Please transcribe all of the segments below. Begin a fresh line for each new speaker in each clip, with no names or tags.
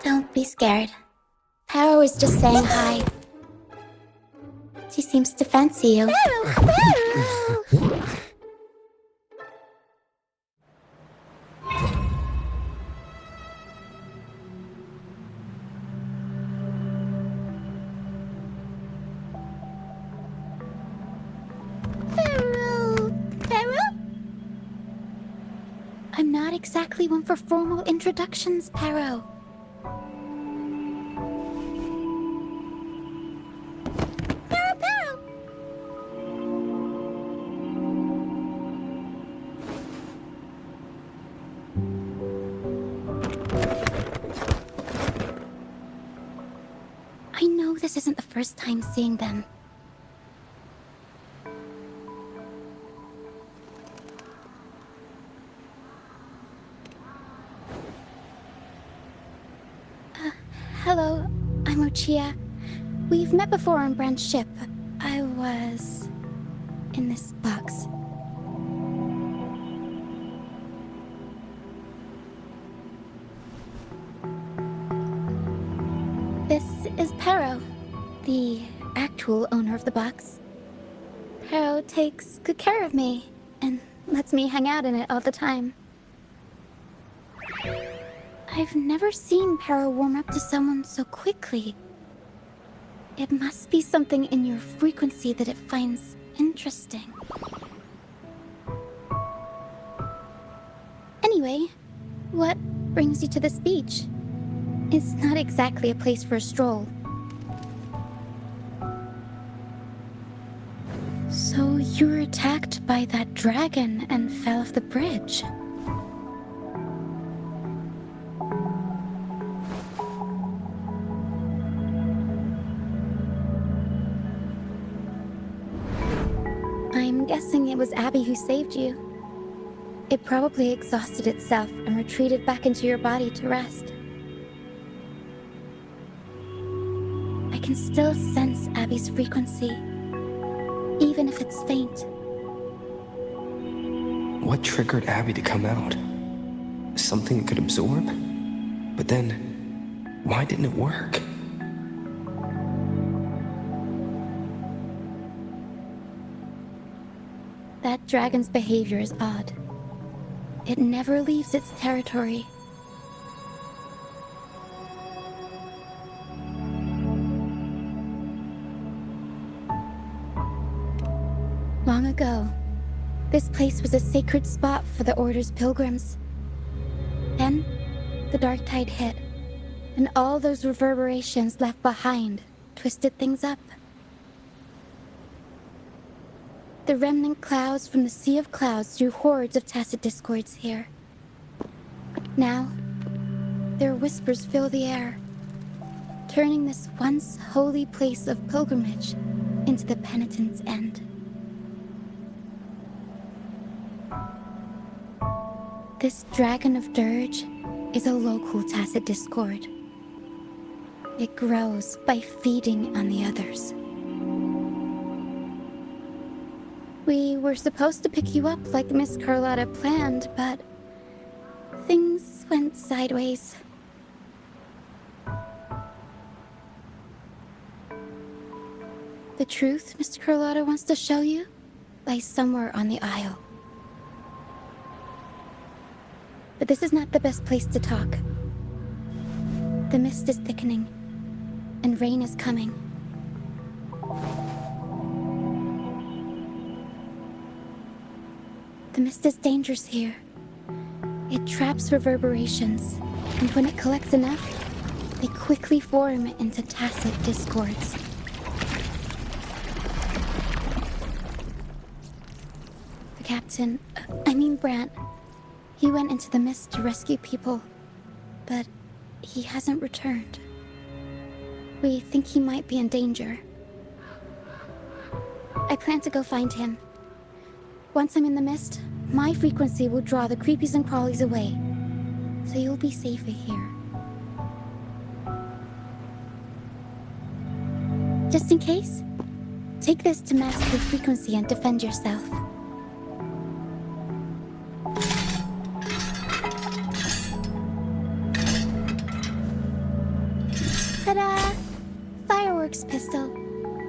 Don't be scared. Paro was just saying hi. She seems to fancy you. I'm not exactly one for formal introductions, Paro. Paro! I know this isn't the first time seeing them. Hello, I'm Ochia. We've met before on Brand's ship. I was in this box. This is Paro, the actual owner of the box. Paro takes good care of me and lets me hang out in it all the time. I've never seen Paro warm up to someone so quickly. It must be something in your frequency that it finds interesting. Anyway, what brings you to this beach? It's not exactly a place for a stroll. So you were attacked by that dragon and fell off the bridge. I'm guessing it was Abby who saved you. It probably exhausted itself and retreated back into your body to rest. I can still sense Abby's frequency, even if it's faint.
What triggered Abby to come out? Something it could absorb? But then, why didn't it work?
That dragon's behavior is odd. It never leaves its territory. Long ago, this place was a sacred spot for the Order's pilgrims. Then, the dark tide hit, and all those reverberations left behind twisted things up. The remnant clouds from the Sea of Clouds drew hordes of tacit discords here. Now, their whispers fill the air, turning this once holy place of pilgrimage into the penitent's end. This Dragon of Dirge is a local tacit discord. It grows by feeding on the others. We were supposed to pick you up like Miss Carlotta planned, but things went sideways. The truth Mr. Carlotta wants to show you lies somewhere on the Isle. But this is not the best place to talk. The mist is thickening, and rain is coming. The mist is dangerous here. It traps reverberations, and when it collects enough, they quickly form into tacit discords. The captain, Brant, he went into the mist to rescue people, but he hasn't returned. We think he might be in danger. I plan to go find him. Once I'm in the mist, my frequency will draw the creepies and crawlies away, so you'll be safer here. Just in case, take this to mask your frequency and defend yourself. Ta-da! Fireworks pistol.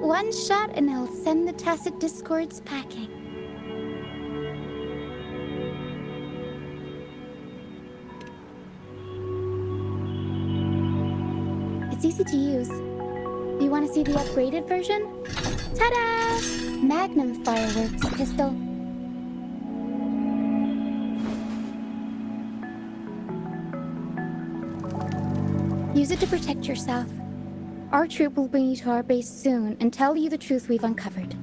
One shot and it'll send the Tacit Discords packing. It's easy to use. You want to see the upgraded version? Ta-da! Magnum fireworks pistol. Use it to protect yourself. Our troop will bring you to our base soon and tell you the truth we've uncovered.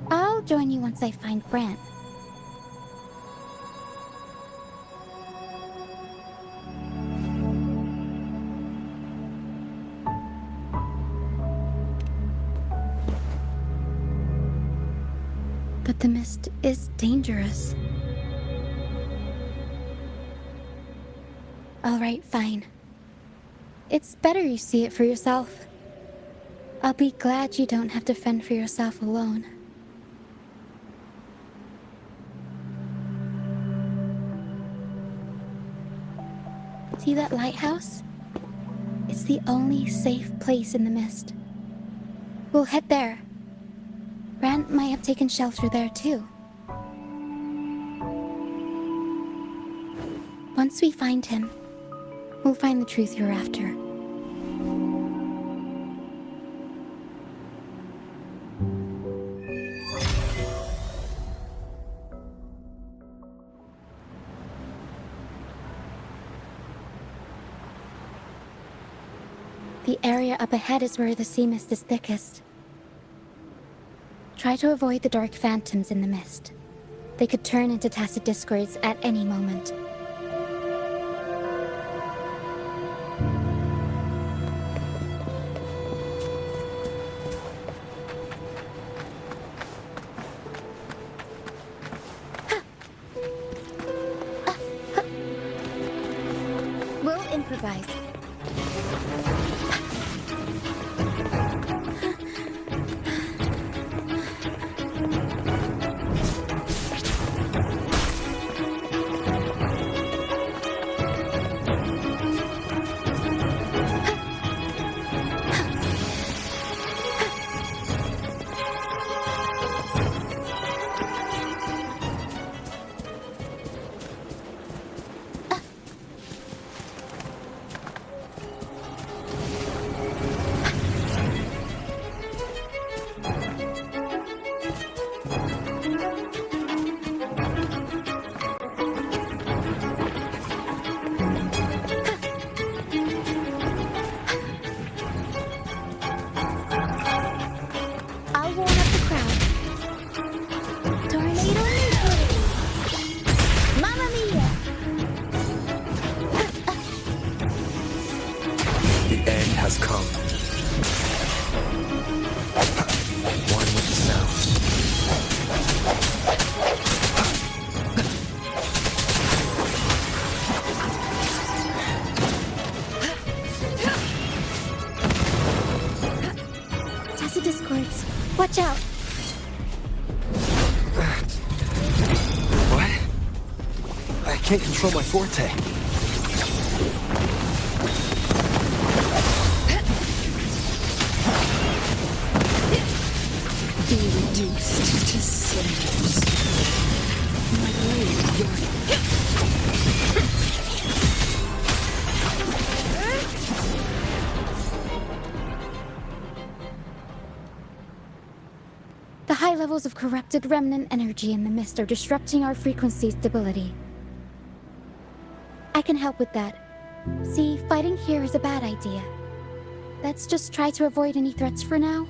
I'll join you once I find Brant. But the mist is dangerous. All right, fine. It's better you see it for yourself. I'll be glad you don't have to fend for yourself alone. See that lighthouse? It's the only safe place in the mist. We'll head there. Brant might have taken shelter there too. Once we find him, we'll find the truth you're after. The area up ahead is where the sea mist is thickest. Try to avoid the dark phantoms in the mist. They could turn into Tacit Discords at any moment. We'll improvise.
Has come. One with the sounds.
Tacit Discords, watch out!
What? I can't control my forte.
Be reduced to cinders. My blade yearning.
The high levels of corrupted remnant energy in the mist are disrupting our frequency stability. I can help with that. See, fighting here is a bad idea. Let's just try to avoid any threats for now.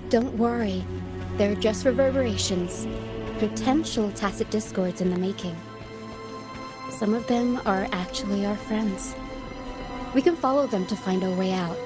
Don't worry. They're just reverberations. Potential tacit discords in the making. Some of them are actually our friends. We can follow them to find our way out.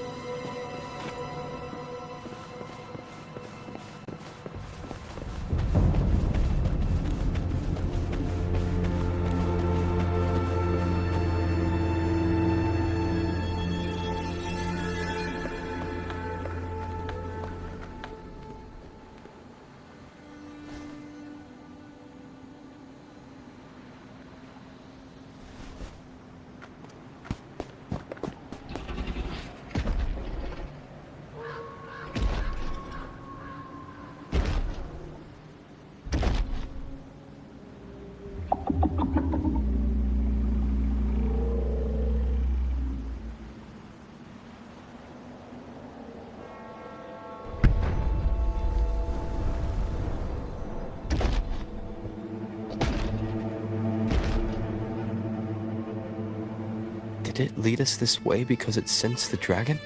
Did it lead us this way because it sensed the dragon?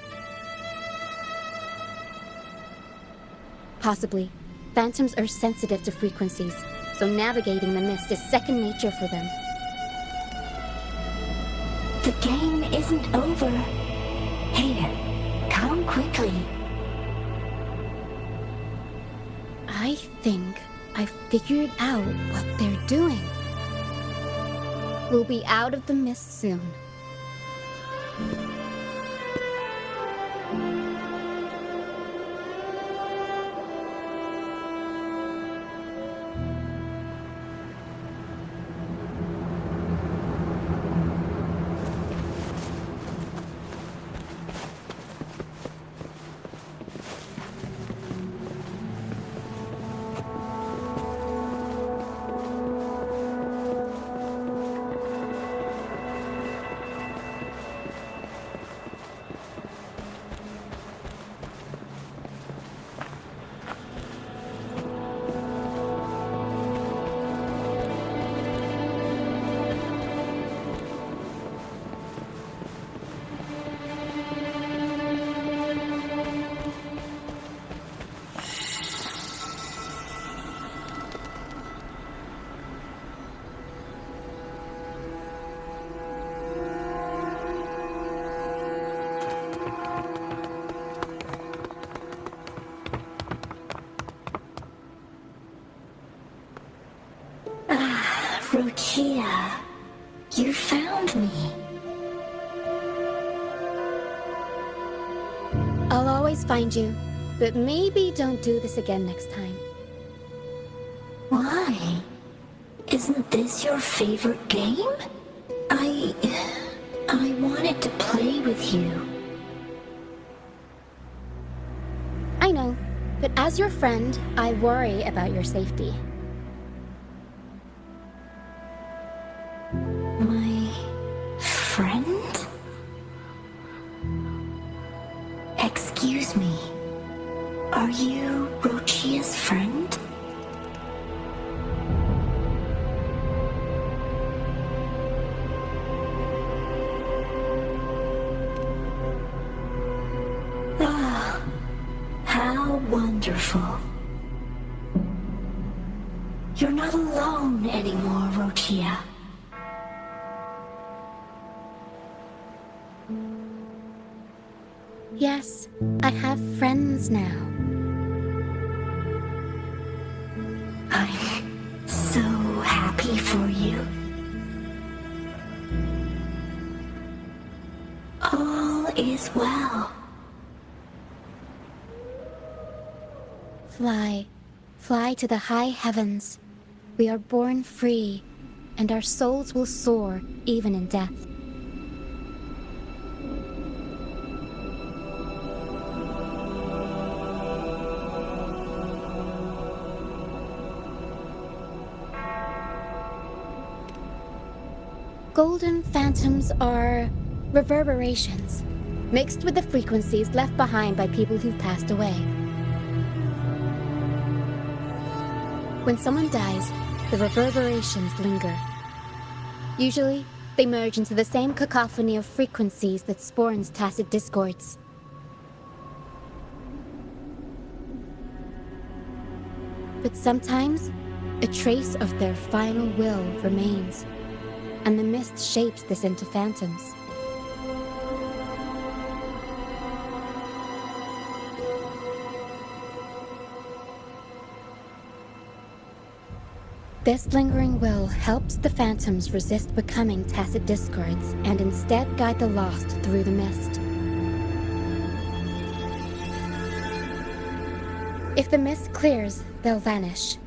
Possibly. Phantoms are sensitive to frequencies, so navigating the mist is second nature for them.
The game isn't over. Here, come quickly.
I think I figured out what they're doing. We'll be out of the mist soon.
Rochia, you found me.
I'll always find you, but maybe don't do this again next time.
Why? Isn't this your favorite game? I wanted to play with you.
I know, but as your friend, I worry about your safety.
My friend? Excuse me. Are you Rochia's friend? Ah, how wonderful. You're not alone anymore, Rochia.
Yes, I have friends now.
I'm so happy for you. All is well.
Fly, fly to the high heavens. We are born free, and our souls will soar even in death. Golden phantoms are reverberations, mixed with the frequencies left behind by people who've passed away. When someone dies, the reverberations linger. Usually, they merge into the same cacophony of frequencies that spawns tacit discords. But sometimes, a trace of their final will remains, and the mist shapes this into phantoms. This lingering will helps the phantoms resist becoming tacit discords and instead guide the lost through the mist. If the mist clears, they'll vanish.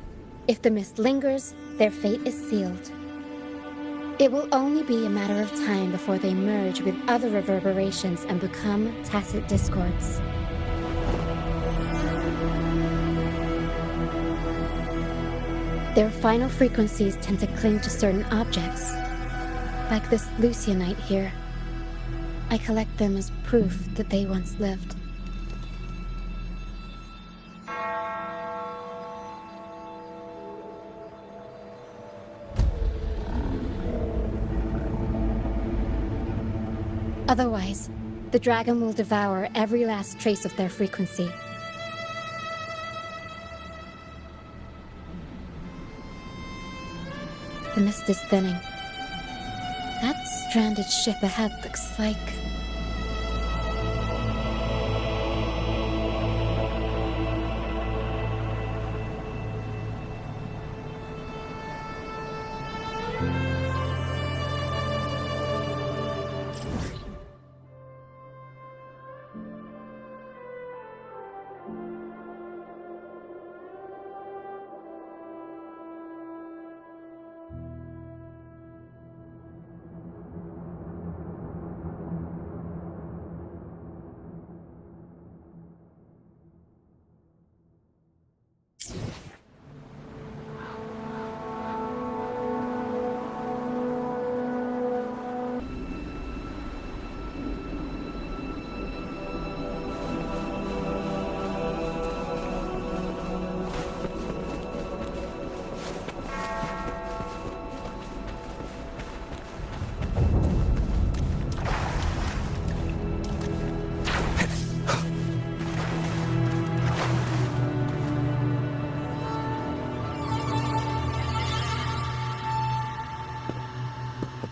If the mist lingers, their fate is sealed. It will only be a matter of time before they merge with other reverberations and become tacit discords. Their final frequencies tend to cling to certain objects, like this Lucianite here. I collect them as proof that they once lived. Otherwise, the dragon will devour every last trace of their frequency. The mist is thinning. That stranded ship ahead looks like...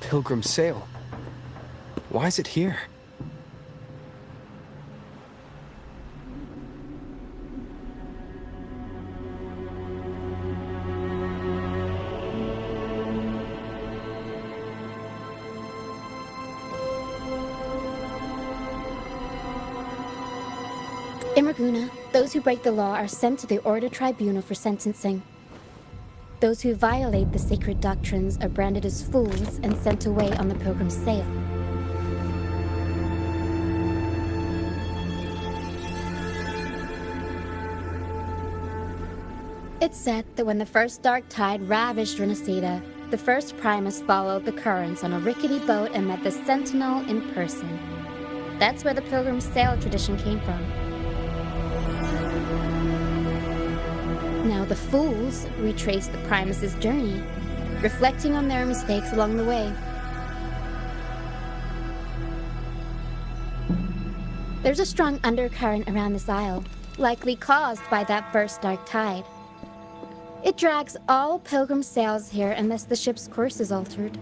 Pilgrim sail. Why is it here?
In Raguna, those who break the law are sent to the Order Tribunal for sentencing. Those who violate the sacred doctrines are branded as fools and sent away on the pilgrim's sail. It's said that when the first dark tide ravaged Rinascita, the first Primus followed the currents on a rickety boat and met the Sentinel in person. That's where the pilgrim's sail tradition came from. Now the fools retrace the Primus's journey, reflecting on their mistakes along the way. There's a strong undercurrent around this isle, likely caused by that first dark tide. It drags all pilgrim sails here unless the ship's course is altered.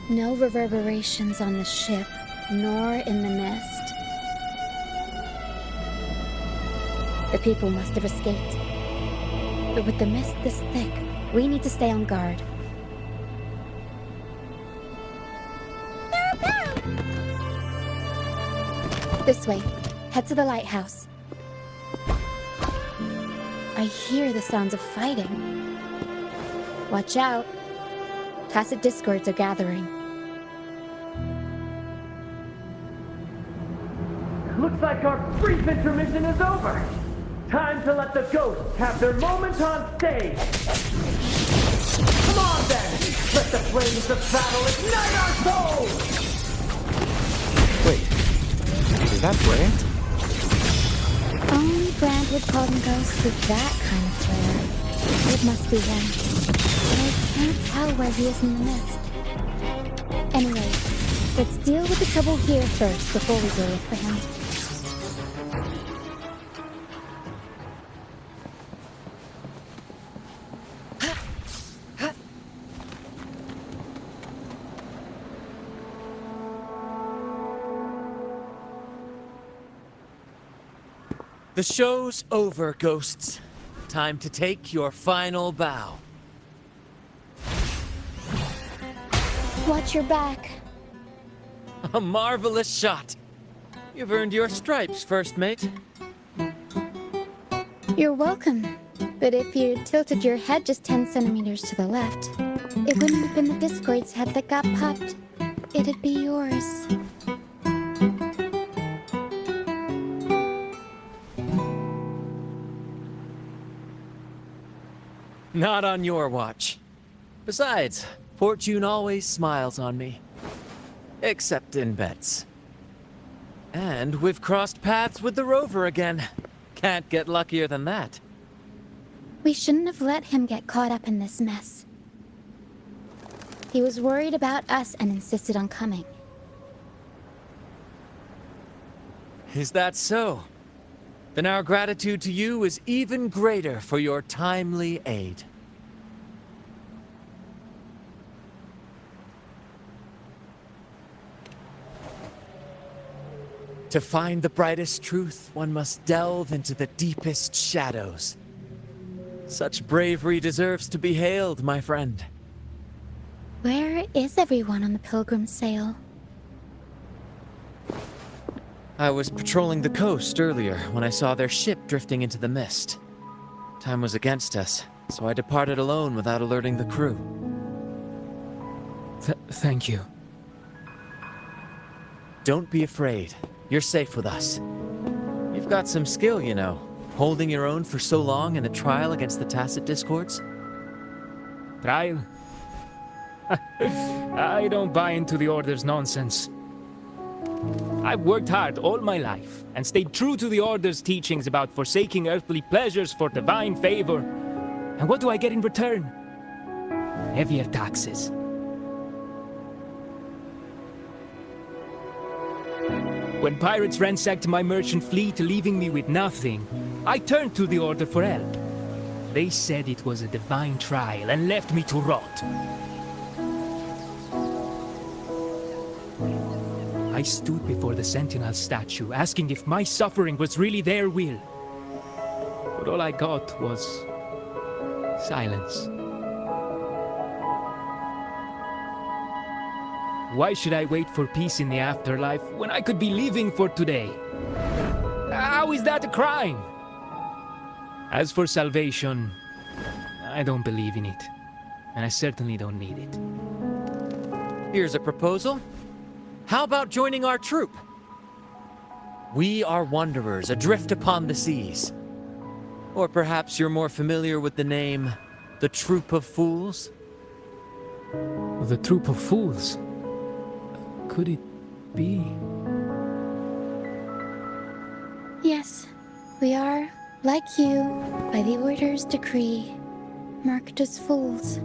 No reverberations on the ship, nor in the mist. The people must have escaped. But with the mist this thick, we need to stay on guard. This way. Head to the lighthouse. I hear the sounds of fighting. Watch out. Tacit discords are gathering.
Looks like our brief intermission is over. Time to let the ghosts have their moment on stage. Come on then! Let the flames of battle ignite our souls!
Wait, is that Brand?
Only Brand would call them ghosts with that kind of flair. It must be them. I can't tell why he is in the mist. Anyway, let's deal with the trouble here first before we go look for him.
The show's over, ghosts. Time to take your final bow.
Watch your back.
A marvelous shot. You've earned your stripes, first mate.
You're welcome. But if you tilted your head just 10 centimeters to the left, it wouldn't have been the Discord's head that got popped. It'd be yours.
Not on your watch. Besides, fortune always smiles on me. Except in bets. And we've crossed paths with the rover again. Can't get luckier than that.
We shouldn't have let him get caught up in this mess. He was worried about us and insisted on coming.
Is that so? Then our gratitude to you is even greater for your timely aid. To find the brightest truth, one must delve into the deepest shadows. Such bravery deserves to be hailed, my friend.
Where is everyone on the Pilgrim sail?
I was patrolling the coast earlier when I saw their ship drifting into the mist. Time was against us, so I departed alone without alerting the crew.
Thank you.
Don't be afraid. You're safe with us. You've got some skill, you know, holding your own for so long in a trial against the Tacit Discords.
Trial? I don't buy into the Order's nonsense. I've worked hard all my life and stayed true to the Order's teachings about forsaking earthly pleasures for divine favor. And what do I get in return? Heavier taxes. When pirates ransacked my merchant fleet, leaving me with nothing, I turned to the Order for help. They said it was a divine trial and left me to rot. I stood before the Sentinel statue, asking if my suffering was really their will. But all I got was silence. Why should I wait for peace in the afterlife when I could be living for today? How is that a crime? As for salvation, I don't believe in it. And I certainly don't need it.
Here's a proposal. How about joining our troop? We are wanderers adrift upon the seas. Or perhaps you're more familiar with the name, the Troop of Fools?
The Troop of Fools? Could it be?
Yes, we are, like you, by the Order's decree, marked as fools.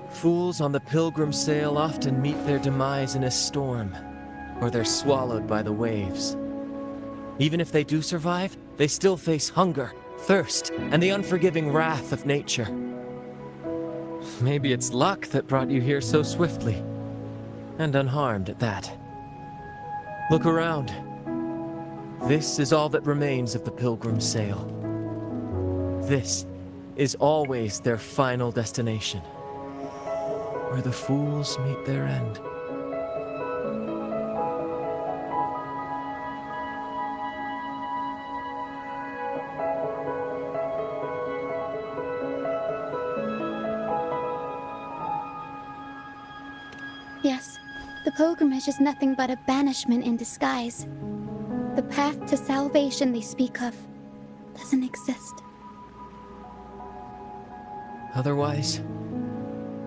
Fools on the Pilgrim sail often meet their demise in a storm, or they're swallowed by the waves. Even if they do survive, they still face hunger, thirst, and the unforgiving wrath of nature. Maybe it's luck that brought you here so swiftly, and unharmed at that. Look around. This is all that remains of the Pilgrim sail. This is always their final destination, where the fools meet their end.
Yes, the pilgrimage is nothing but a banishment in disguise. The path to salvation they speak of doesn't exist.
Otherwise,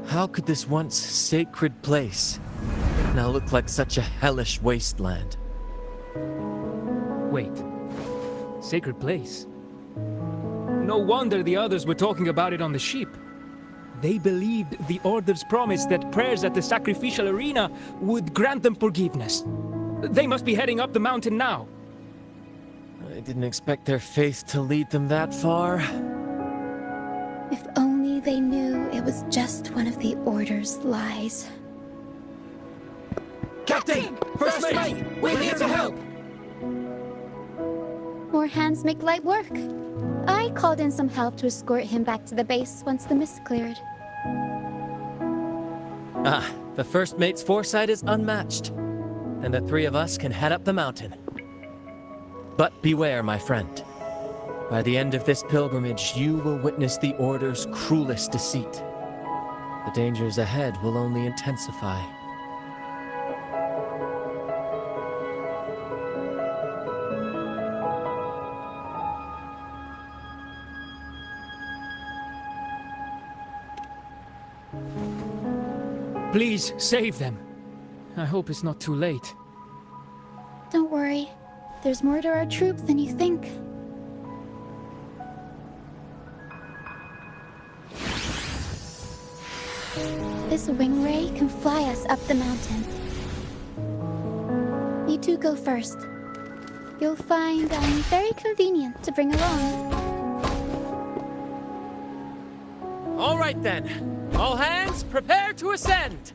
how could this once sacred place now look like such a hellish wasteland?
Wait. Sacred place? No wonder the others were talking about it on the ship. They believed the Order's promise that prayers at the sacrificial arena would grant them forgiveness. They must be heading up the mountain now.
I didn't expect their faith to lead them that far.
If only they knew it was just one of the Order's lies.
Captain! First mate! We're here to help!
More hands make light work. I called in some help to escort him back to the base once the mist cleared.
Ah, the first mate's foresight is unmatched. And the three of us can head up the mountain. But beware, my friend. By the end of this pilgrimage, you will witness the Order's cruelest deceit. The dangers ahead will only intensify.
Please, save them. I hope it's not too late.
Don't worry. There's more to our troop than you think. This wing ray can fly us up the mountain. You two go first. You'll find I'm very convenient to bring along.
All right then. All hands, prepare to ascend!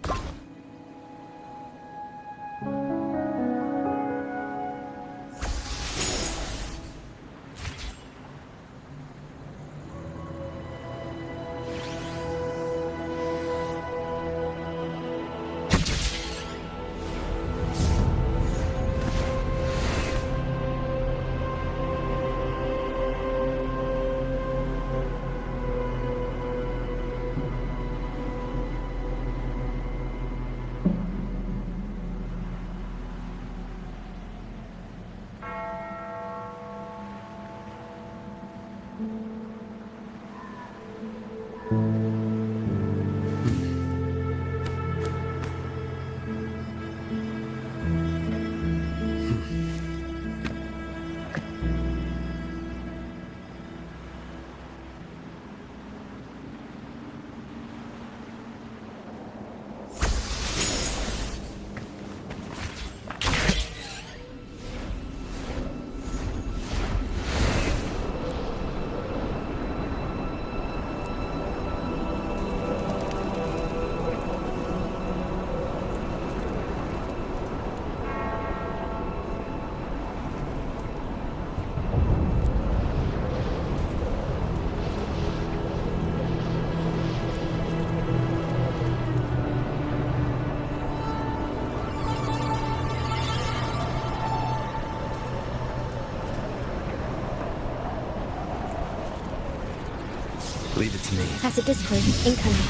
Leave it to me.
Tacit Discord incoming.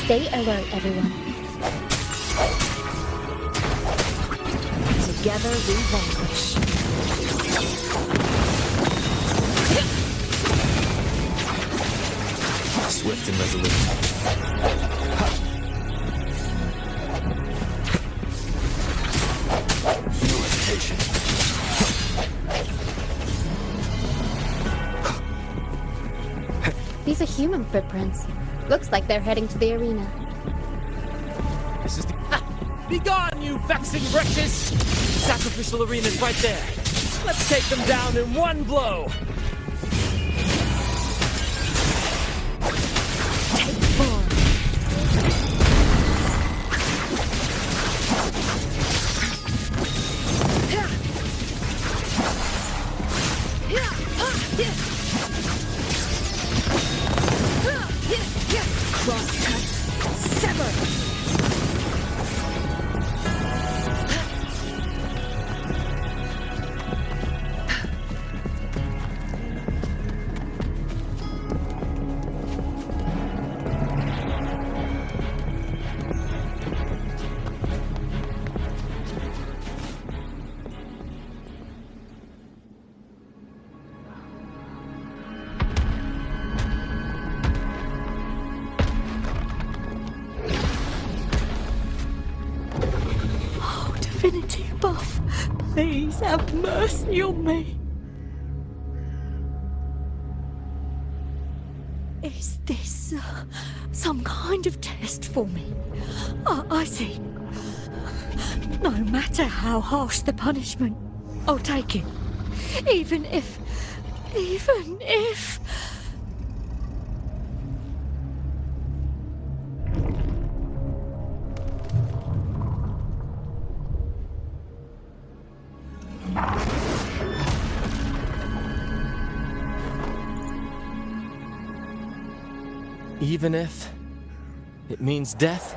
Stay alert, everyone.
Together we vanquish.
Swift and resolute. No hesitation.
These are human footprints. Looks like they're heading to the arena.
This is the... Be gone, you vexing wretches! Sacrificial arena's right there. Let's take them down in one blow!
Take form. Cross cut. Sever. Divinity above, please have mercy on me. Is this some kind of test for me? I see. No matter how harsh the punishment, I'll take it. Even if...
Even if it means death?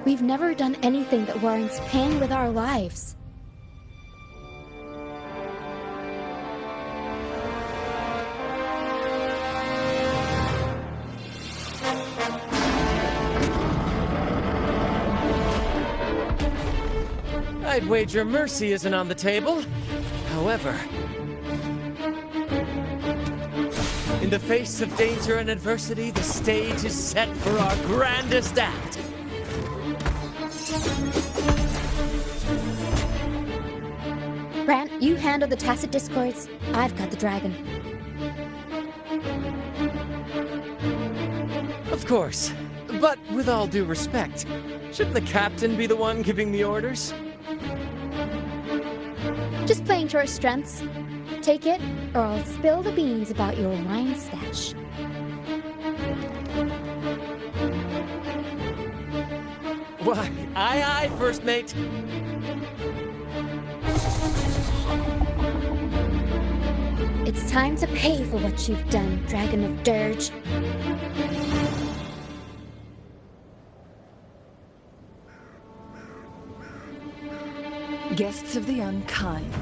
We've never done anything that warrants paying with our lives.
I'd wager mercy isn't on the table. However, in the face of danger and adversity, the stage is set for our grandest act.
Brant, you handle the tacit discords. I've got the dragon.
Of course. But with all due respect, shouldn't the captain be the one giving the orders?
Just playing to our strengths. Take it, or I'll spill the beans about your wine stash.
Why, aye, first mate.
It's time to pay for what you've done, Dragon of Dirge.
Guests of the unkind.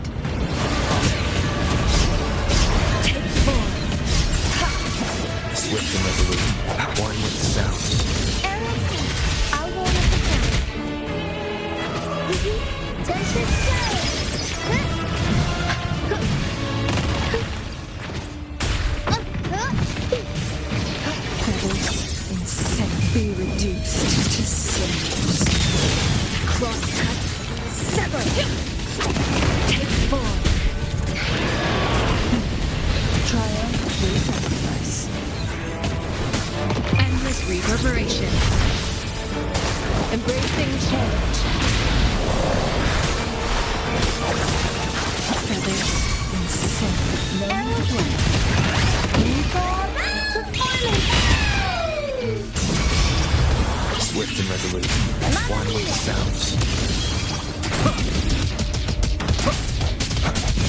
Swift and resolute. One with sound.
I'll roll with the sound. Does it
Feathers insect be reduced to cinders. Crosscut, sever. Take form. Triumph through sacrifice. Endless reverberation. Embracing change. Feathers insect no flame.
Swift and resolute. One with sounds.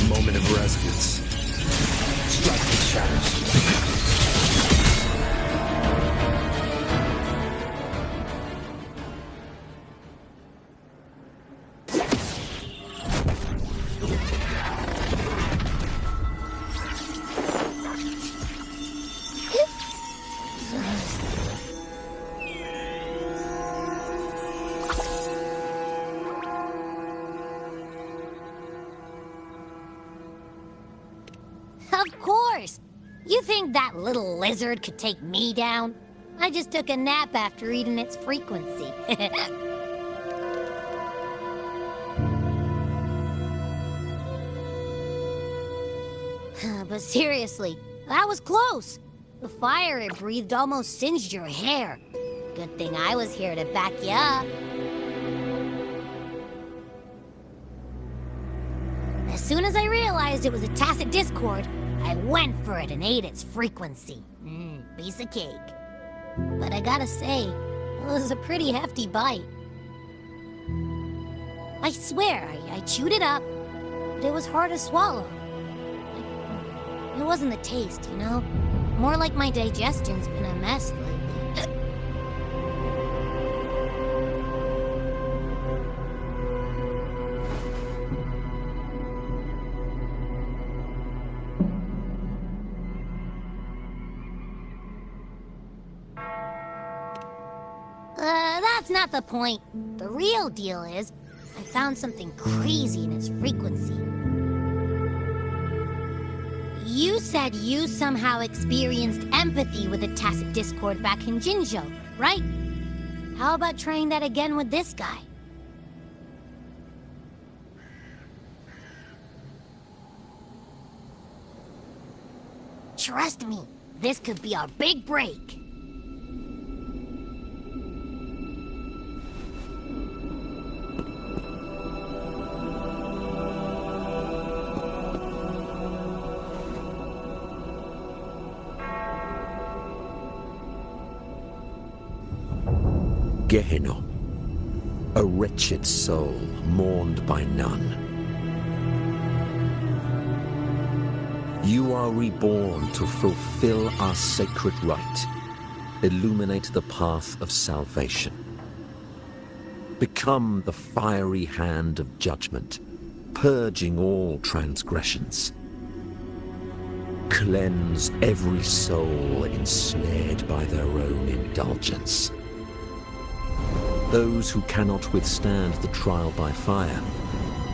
Moment of resonance. Strike the shadows.
Of course! You think that little lizard could take me down? I just took a nap after eating its frequency. But seriously, that was close. The fire it breathed almost singed your hair. Good thing I was here to back you up. As soon as I realized it was a tacit discord, I went for it and ate its frequency. Piece of cake. But I gotta say, it was a pretty hefty bite. I swear, I chewed it up, but it was hard to swallow. It wasn't the taste, you know? More like my digestion's been a mess lately. That's not the point. The real deal is, I found something crazy in its frequency. You said you somehow experienced empathy with the tacit discord back in Jinzhou, right? How about trying that again with this guy? Trust me, this could be our big break.
Gehenna, a wretched soul mourned by none. You are reborn to fulfill our sacred rite, illuminate the path of salvation. Become the fiery hand of judgment, purging all transgressions. Cleanse every soul ensnared by their own indulgence. Those who cannot withstand the trial by fire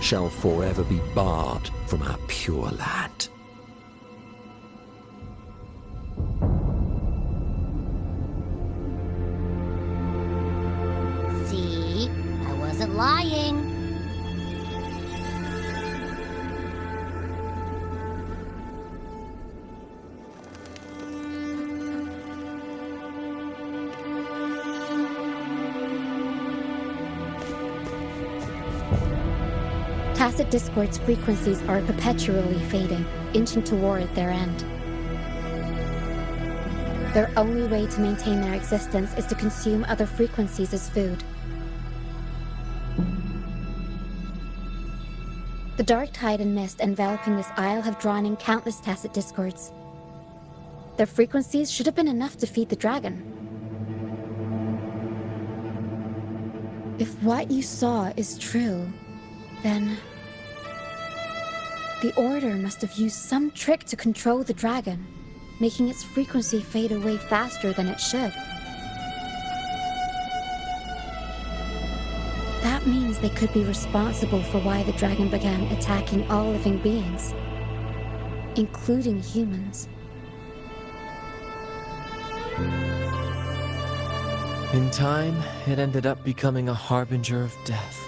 shall forever be barred from our pure land.
See? I wasn't lying.
Tacit Discord's frequencies are perpetually fading, inching toward their end. Their only way to maintain their existence is to consume other frequencies as food. The dark tide and mist enveloping this isle have drawn in countless Tacit Discords. Their frequencies should have been enough to feed the dragon. If what you saw is true, then the Order must have used some trick to control the dragon, making its frequency fade away faster than it should. That means they could be responsible for why the dragon began attacking all living beings, including humans.
In time, it ended up becoming a harbinger of death.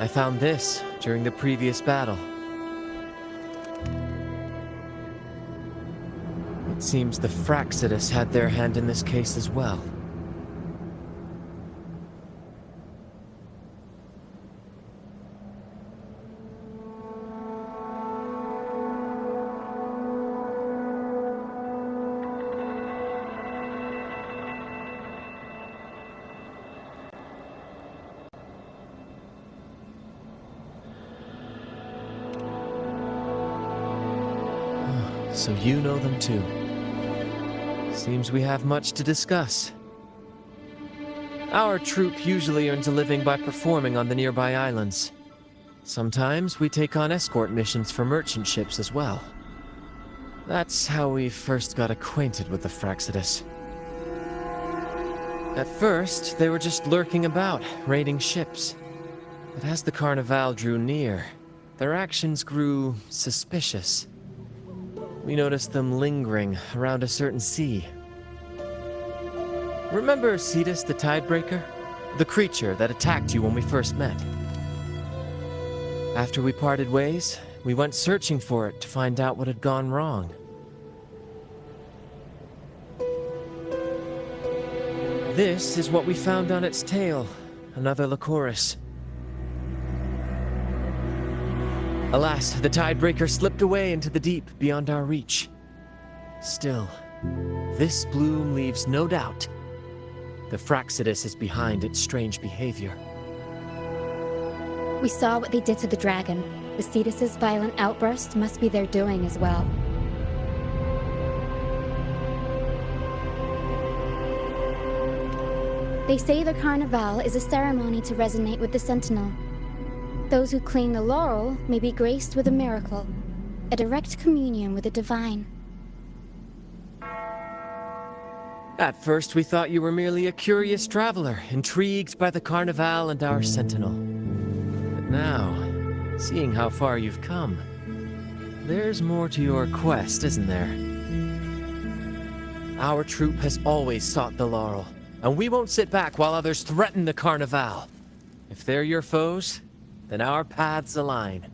I found this during the previous battle. It seems the Fraccidus had their hand in this case as well. So you know them too. Seems we have much to discuss. Our troop usually earns a living by performing on the nearby islands. Sometimes we take on escort missions for merchant ships as well. That's how we first got acquainted with the Fraccidus. At first, they were just lurking about, raiding ships. But as the Carnival drew near, their actions grew suspicious. We noticed them lingering around a certain sea. Remember Cetus the Tidebreaker? The creature that attacked you when we first met? After we parted ways, we went searching for it to find out what had gone wrong. This is what we found on its tail, another Lycoris. Alas, the Tidebreaker slipped away into the deep beyond our reach. Still, this bloom leaves no doubt. The Fraccidus is behind its strange behavior.
We saw what they did to the dragon. The Cetus's violent outburst must be their doing as well. They say the Carnival is a ceremony to resonate with the Sentinel. Those who claim the laurel may be graced with a miracle, a direct communion with the divine.
At first, we thought you were merely a curious traveler, intrigued by the Carnival and our Sentinel. But now, seeing how far you've come, there's more to your quest, isn't there? Our troop has always sought the laurel, and we won't sit back while others threaten the Carnival. If they're your foes, then our paths align.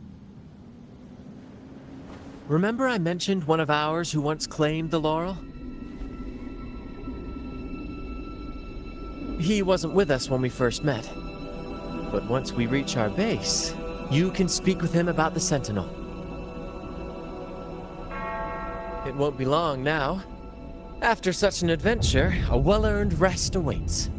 remember I mentioned one of ours who once claimed the laurel? He wasn't with us when we first met. But once we reach our base, you can speak with him about the Sentinel. It won't be long now. After such an adventure, a well-earned rest awaits.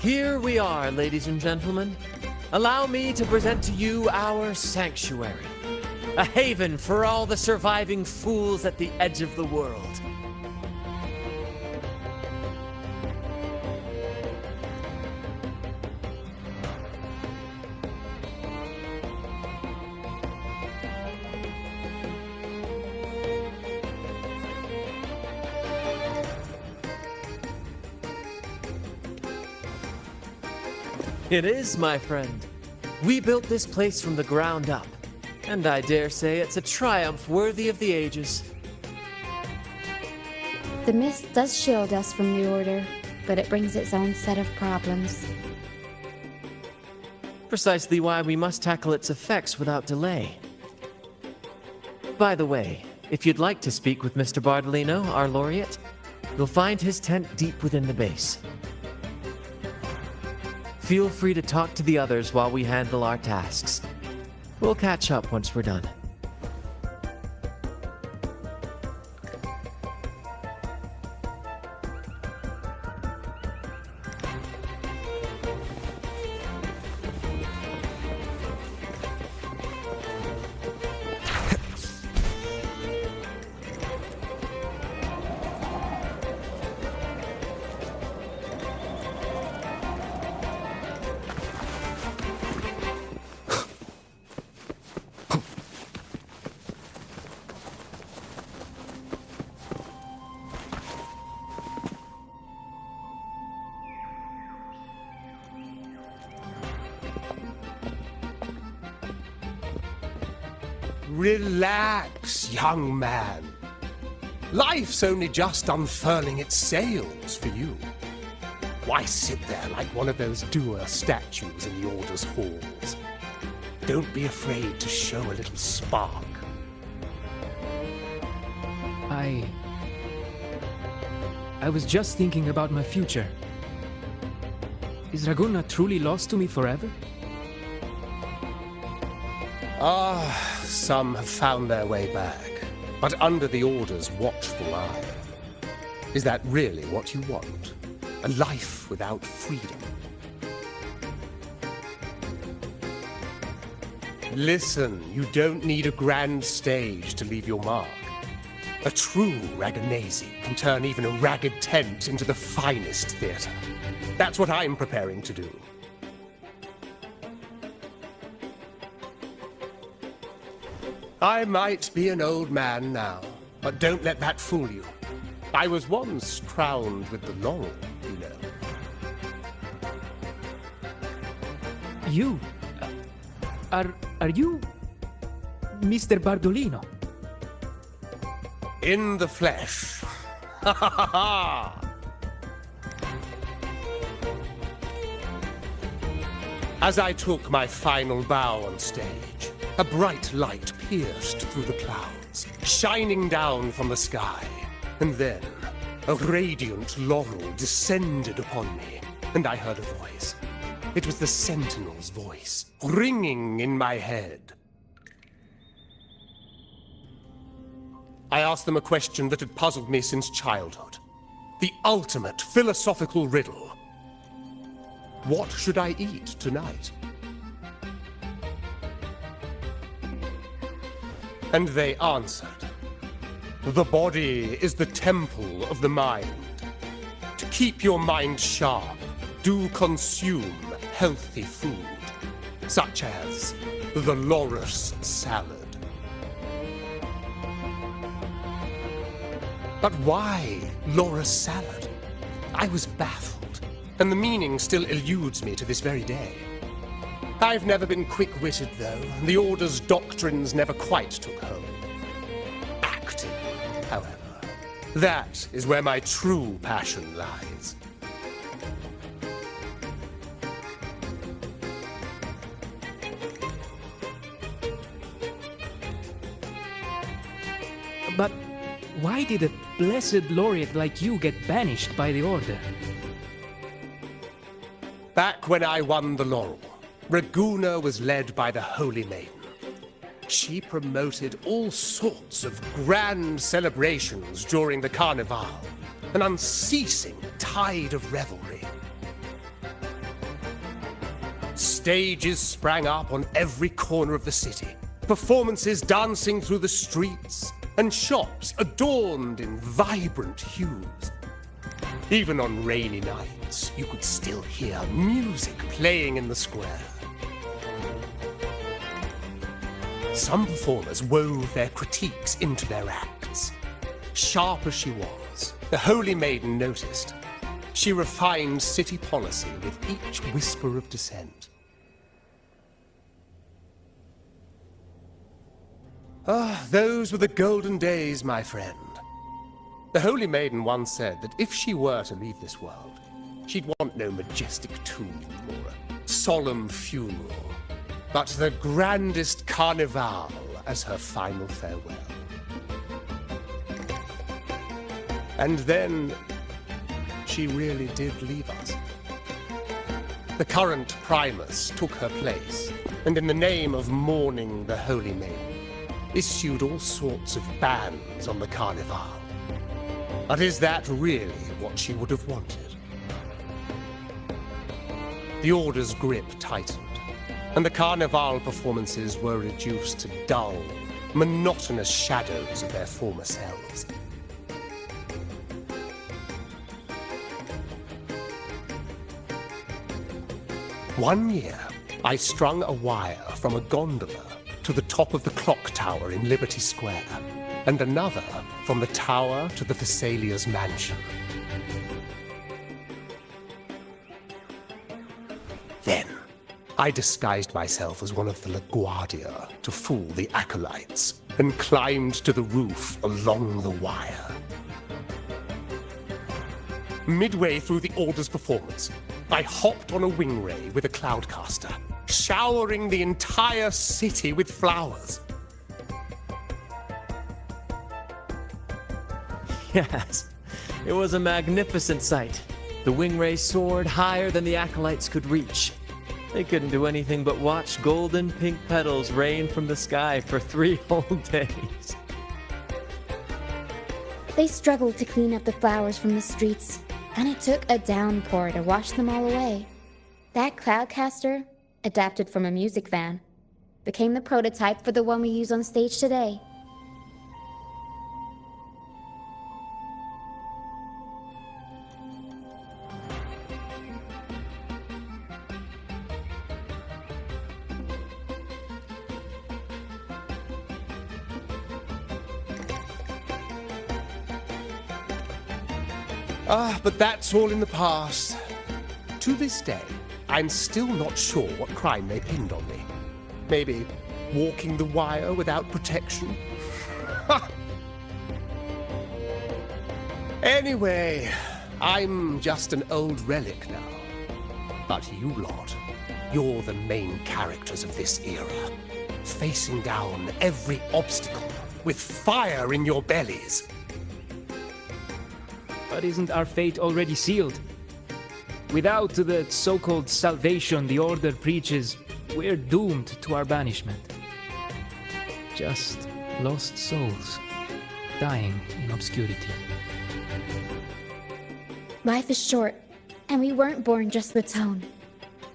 Here we are, ladies and gentlemen. Allow me to present to you our sanctuary. A haven for all the surviving fools at the edge of the world. It is, my friend. We built this place from the ground up, and I dare say it's a triumph worthy of the ages.
The mist does shield us from the Order, but it brings its own set of problems.
Precisely why we must tackle its effects without delay. By the way, if you'd like to speak with Mr. Bardolino, our laureate, you'll find his tent deep within the base. Feel free to talk to the others while we handle our tasks. We'll catch up once we're done.
Relax, young man. Life's only just unfurling its sails for you. Why sit there like one of those dour statues in the Order's halls? Don't be afraid to show a little spark.
I was just thinking about my future. Is Raguna truly lost to me forever?
Some have found their way back, but under the Order's watchful eye. Is that really what you want? A life without freedom? Listen, you don't need a grand stage to leave your mark. A true Raganese can turn even a ragged tent into the finest theater. That's what I'm preparing to do. I might be an old man now, but don't let that fool you. I was once crowned with the laurel, you know.
You? Are you Mr. Bardolino?
in the flesh. Ha ha ha ha! As I took my final bow on stage, a bright light pierced through the clouds, shining down from the sky. And then, a radiant laurel descended upon me, and I heard a voice. It was the Sentinel's voice, ringing in my head. I asked them a question that had puzzled me since childhood. The ultimate philosophical riddle. What should I eat tonight? And they answered. The body is the temple of the mind. To keep your mind sharp, do consume healthy food, such as the loris salad. But why loris salad? I was baffled, and the meaning still eludes me to this very day. I've never been quick-witted, though. The Order's doctrines never quite took hold. Acting, however, that is where my true passion lies.
But why did a blessed laureate like you get banished by the Order?
Back when I won the laurel, Raguna was led by the Holy Maiden. She promoted all sorts of grand celebrations during the Carnival, an unceasing tide of revelry. Stages sprang up on every corner of the city, performances dancing through the streets, and shops adorned in vibrant hues. Even on rainy nights, you could still hear music playing in the square. Some performers wove their critiques into their acts. Sharp as she was, the Holy Maiden noticed. She refined city policy with each whisper of dissent. Ah, those were the golden days, my friend. The Holy Maiden once said that if she were to leave this world, she'd want no majestic tomb or a solemn funeral, but the grandest carnival as her final farewell. And then, she really did leave us. The current Primus took her place, and in the name of mourning the Holy Maiden, issued all sorts of bans on the Carnival. But is that really what she would have wanted? The Order's grip tightened, and the Carnival performances were reduced to dull, monotonous shadows of their former selves. One year, I strung a wire from a gondola to the top of the clock tower in Liberty Square, and another from the tower to the Thessalia's mansion. Then, I disguised myself as one of the LaGuardia to fool the acolytes, and climbed to the roof along the wire. Midway through the Order's performance, I hopped on a wing ray with a cloudcaster, showering the entire city with flowers.
Yes, it was a magnificent sight. The wing rays soared higher than the acolytes could reach. They couldn't do anything but watch golden pink petals rain from the sky for 3 whole days.
They struggled to clean up the flowers from the streets, and it took a downpour to wash them all away. That cloudcaster, adapted from a music van, became the prototype for the one we use on stage today.
Ah, but that's all in the past. To this day, I'm still not sure what crime they pinned on me. Maybe walking the wire without protection? Anyway, I'm just an old relic now. But you lot, you're the main characters of this era, facing down every obstacle with fire in your bellies.
But isn't our fate already sealed? Without the so-called salvation the Order preaches, we're doomed to our banishment. Just lost souls, dying in obscurity.
Life is short, and we weren't born just with tone.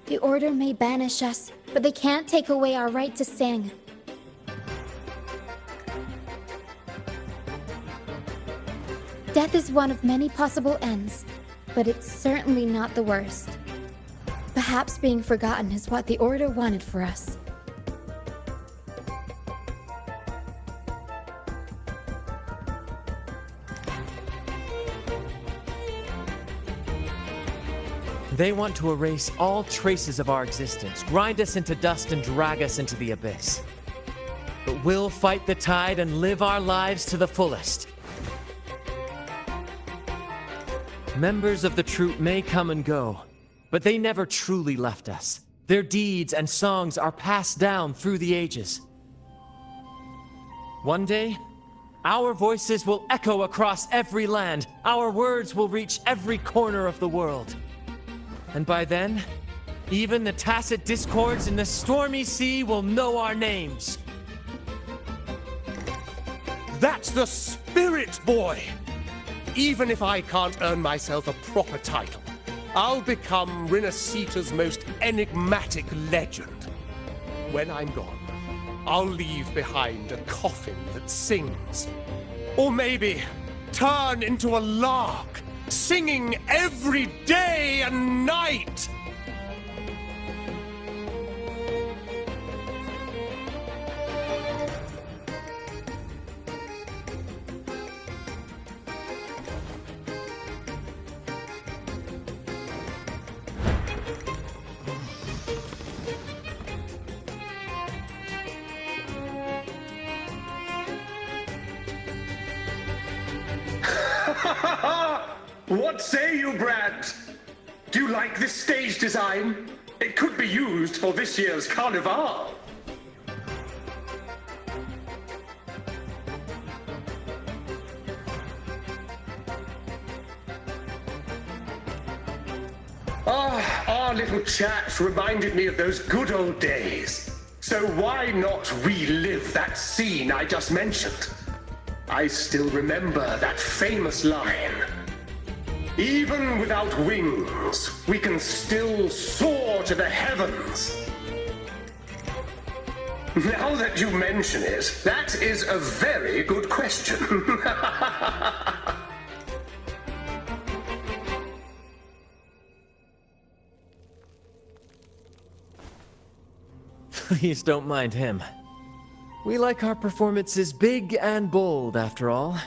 The Order may banish us, but they can't take away our right to sing. Death is one of many possible ends, but it's certainly not the worst. Perhaps being forgotten is what the Order wanted for us.
They want to erase all traces of our existence, grind us into dust and drag us into the abyss. But we'll fight the tide and live our lives to the fullest. Members of the troupe may come and go, but they never truly left us. Their deeds and songs are passed down through the ages. One day, our voices will echo across every land. Our words will reach every corner of the world. And by then, even the tacit discords in the stormy sea will know our names.
That's the spirit, boy! Even if I can't earn myself a proper title, I'll become Rinascita's most enigmatic legend. When I'm gone, I'll leave behind a coffin that sings. Or maybe turn into a lark, singing every day and night!
What say you, Brad? Do you like this stage design? It could be used for this year's carnival. Our little chat reminded me of those good old days. So why not relive that scene I just mentioned? I still remember that famous line. Even without wings, we can still soar to the heavens. Now that you mention it, that is a very good question.
Please don't mind him. We like our performances big and bold, after all.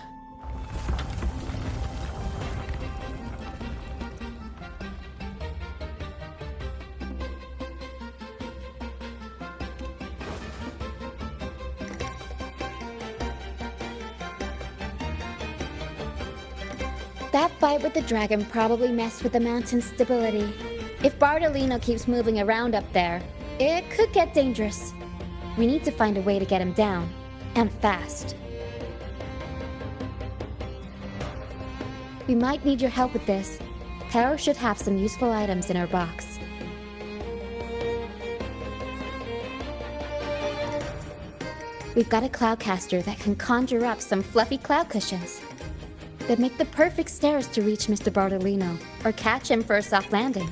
That fight with the dragon probably messed with the mountain's stability. If Bartolino keeps moving around up there, it could get dangerous. We need to find a way to get him down, and fast. We might need your help with this. Taro should have some useful items in her box. We've got a cloudcaster that can conjure up some fluffy cloud cushions. They'd make the perfect stairs to reach Mr. Bartolino, or catch him for a soft landing.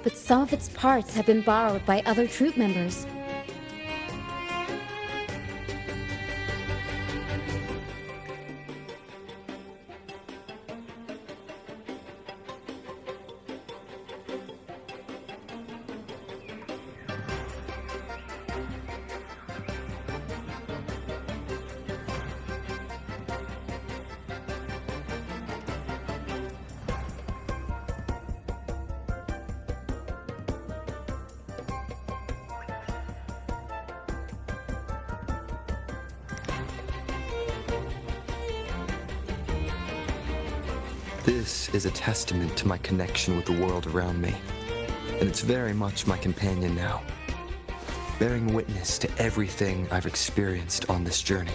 But some of its parts have been borrowed by other troupe members.
This is a testament to my connection with the world around me, and it's very much my companion now, bearing witness to everything I've experienced on this journey.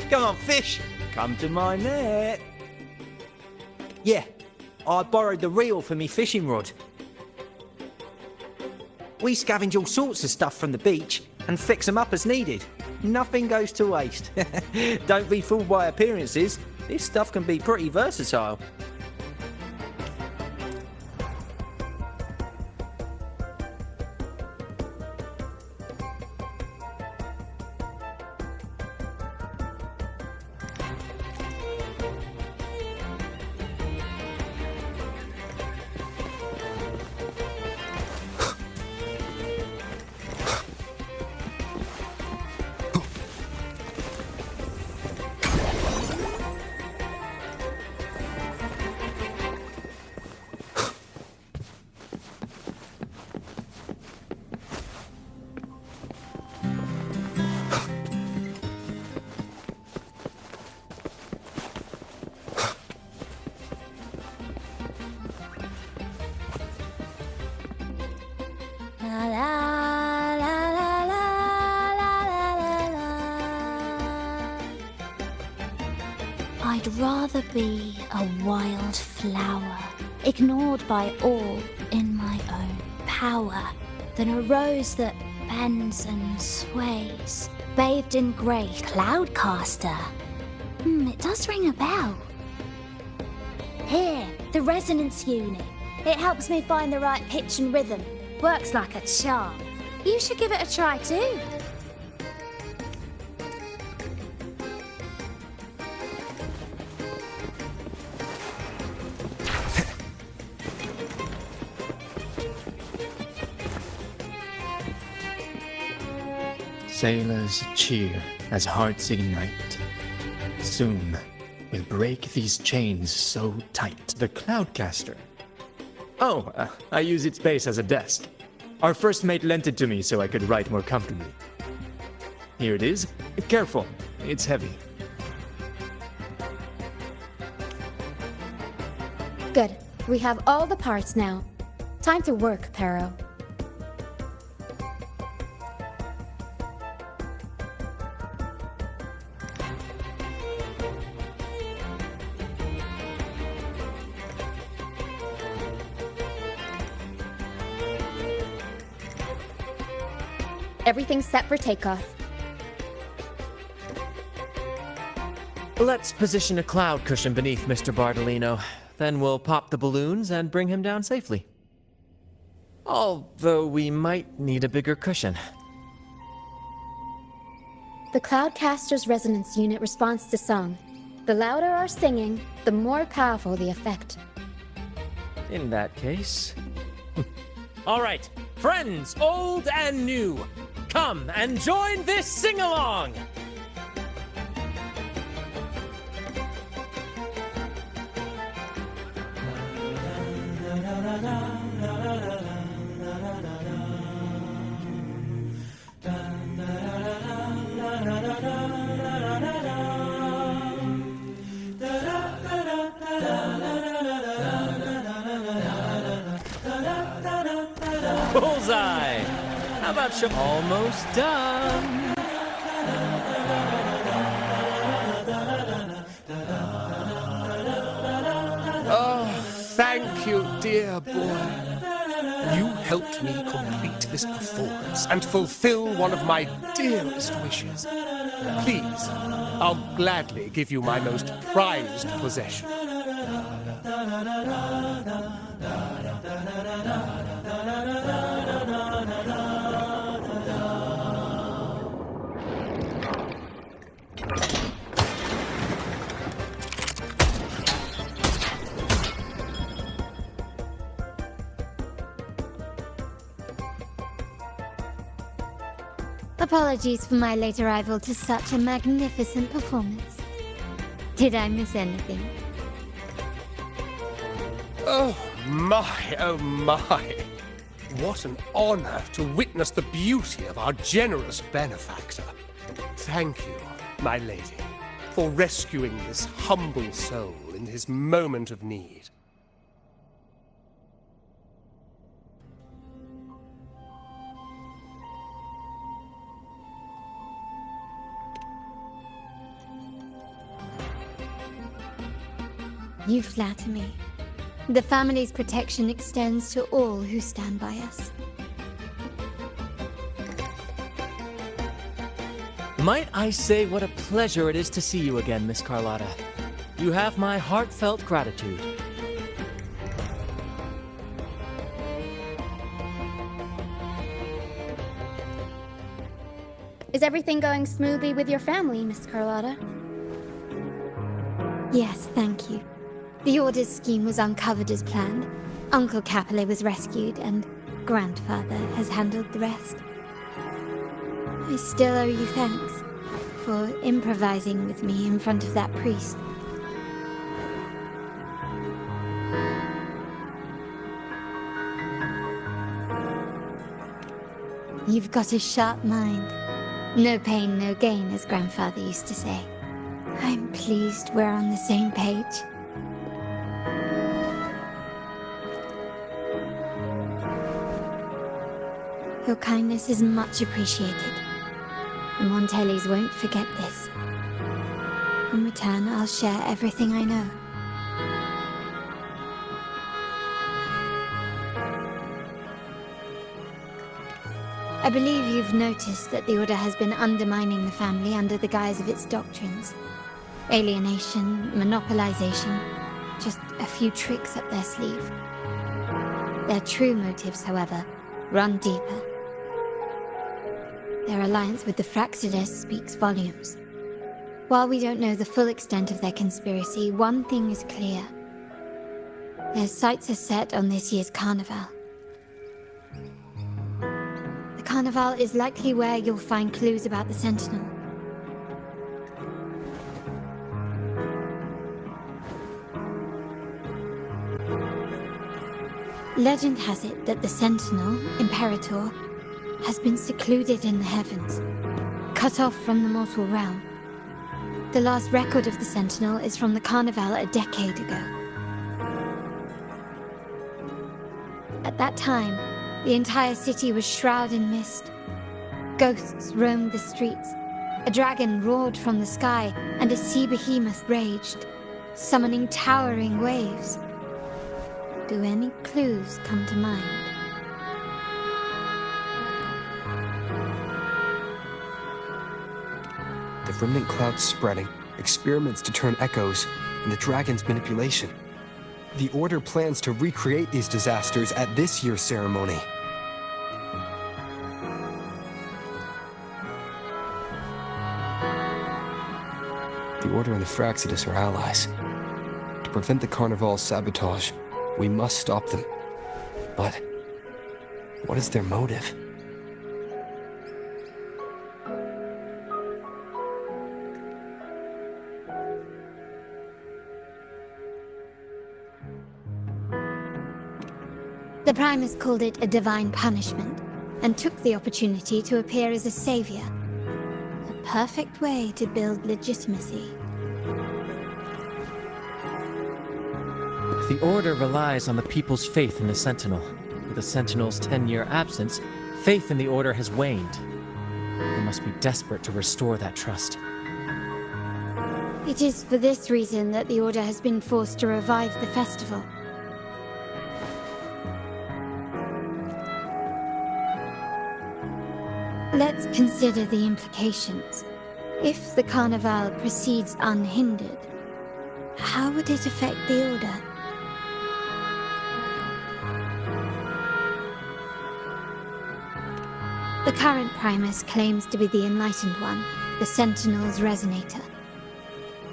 Come on, fish! Come to my net! Yeah, I borrowed the reel for me fishing rod. We scavenge all sorts of stuff from the beach and fix them up as needed. Nothing goes to waste. Don't be fooled by appearances. This stuff can be pretty versatile.
I'd rather be a wild flower, ignored by all in my own power, than a rose that bends and sways, bathed in grey. Cloudcaster. It does ring a bell. Here, the resonance unit. It helps me find the right pitch and rhythm. Works like a charm. You should give it a try too.
Sailors cheer as hearts ignite. Soon we'll break these chains so tight. The Cloudcaster. Oh, I use its base as a desk. Our first mate lent it to me so I could write more comfortably. Here it is. Careful, it's heavy.
Good. We have all the parts now. Time to work, Pero. Everything's set for takeoff.
Let's position a cloud cushion beneath Mr. Bartolino. Then we'll pop the balloons and bring him down safely. Although we might need a bigger cushion.
The Cloudcaster's resonance unit responds to song. The louder our singing, the more powerful the effect.
In that case...
All right, friends, old and new, come and join this sing-along! Bullseye! How about you?
Almost done!
Oh, thank you, dear boy. You helped me complete this performance and fulfill one of my dearest wishes. Please, I'll gladly give you my most prized possession.
Apologies for my late arrival to such a magnificent performance. Did I miss anything?
Oh my, oh my. What an honor to witness the beauty of our generous benefactor. Thank you, my lady, for rescuing this humble soul in his moment of need.
You flatter me. The family's protection extends to all who stand by us.
Might I say what a pleasure it is to see you again, Miss Carlotta. You have my heartfelt gratitude.
Is everything going smoothly with your family, Miss Carlotta? Yes, thank you. The Order's scheme was uncovered as planned. Uncle Capilet was rescued, and Grandfather has handled the rest. I still owe you thanks for improvising with me in front of that priest. You've got a sharp mind. No pain, no gain, as Grandfather used to say. I'm pleased we're on the same page. Your kindness is much appreciated. The Montellis won't forget this. In return, I'll share everything I know. I believe you've noticed that the Order has been undermining the family under the guise of its doctrines. Alienation, monopolization, just a few tricks up their sleeve. Their true motives, however, run deeper. Their alliance with the Fraxides speaks volumes. While we don't know the full extent of their conspiracy, one thing is clear. Their sights are set on this year's carnival. The carnival is likely where you'll find clues about the Sentinel. Legend has it that the Sentinel, Imperator, has been secluded in the heavens, cut off from the mortal realm. The last record of the Sentinel is from the Carnival a decade ago. At that time, the entire city was shrouded in mist. Ghosts roamed the streets, a dragon roared from the sky, and a sea behemoth raged, summoning towering waves. Do any clues come to mind?
The remnant cloud's spreading, experiments to turn echoes, and the dragon's manipulation. The Order plans to recreate these disasters at this year's ceremony. The Order and the Fraxides are allies. To prevent the Carnival's sabotage, we must stop them. But what is their motive?
The Primus called it a divine punishment, and took the opportunity to appear as a savior. A perfect way to build legitimacy.
The Order relies on the people's faith in the Sentinel. With the Sentinel's 10-year absence, faith in the Order has waned. They must be desperate to restore that trust.
It is for this reason that the Order has been forced to revive the festival.
Let's consider the implications. If the Carnival proceeds unhindered, how would it affect the Order? The current Primus claims to be the Enlightened One, the Sentinel's Resonator.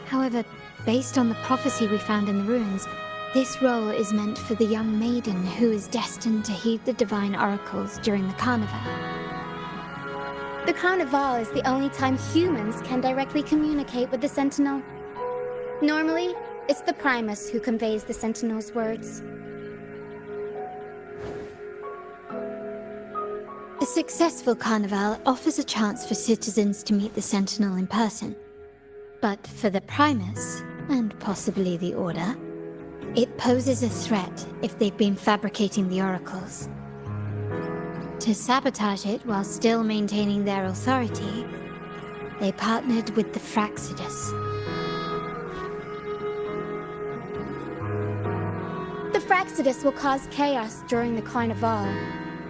However, based on the prophecy we found in the ruins, this role is meant for the young maiden who is destined to heed the divine oracles during the Carnival.
The Carnival is the only time humans can directly communicate with the Sentinel. Normally, it's the Primus who conveys the Sentinel's words.
A successful Carnival offers a chance for citizens to meet the Sentinel in person. But for the Primus, and possibly the Order, it poses a threat if they've been fabricating the oracles. To sabotage it while still maintaining their authority, they partnered with the Fraxidus.
The Fraxidus will cause chaos during the Carnival,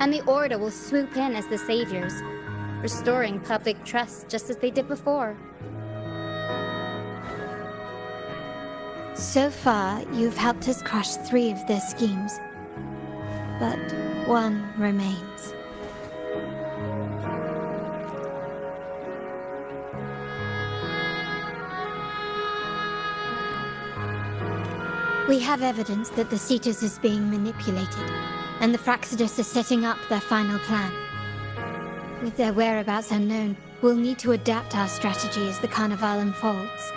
and the Order will swoop in as the saviors, restoring public trust just as they did before.
So far, you've helped us crush 3 of their schemes, but one remains. We have evidence that the Cetus is being manipulated, and the Fraxidus are setting up their final plan. With their whereabouts unknown, we'll need to adapt our strategy as the Carnival unfolds.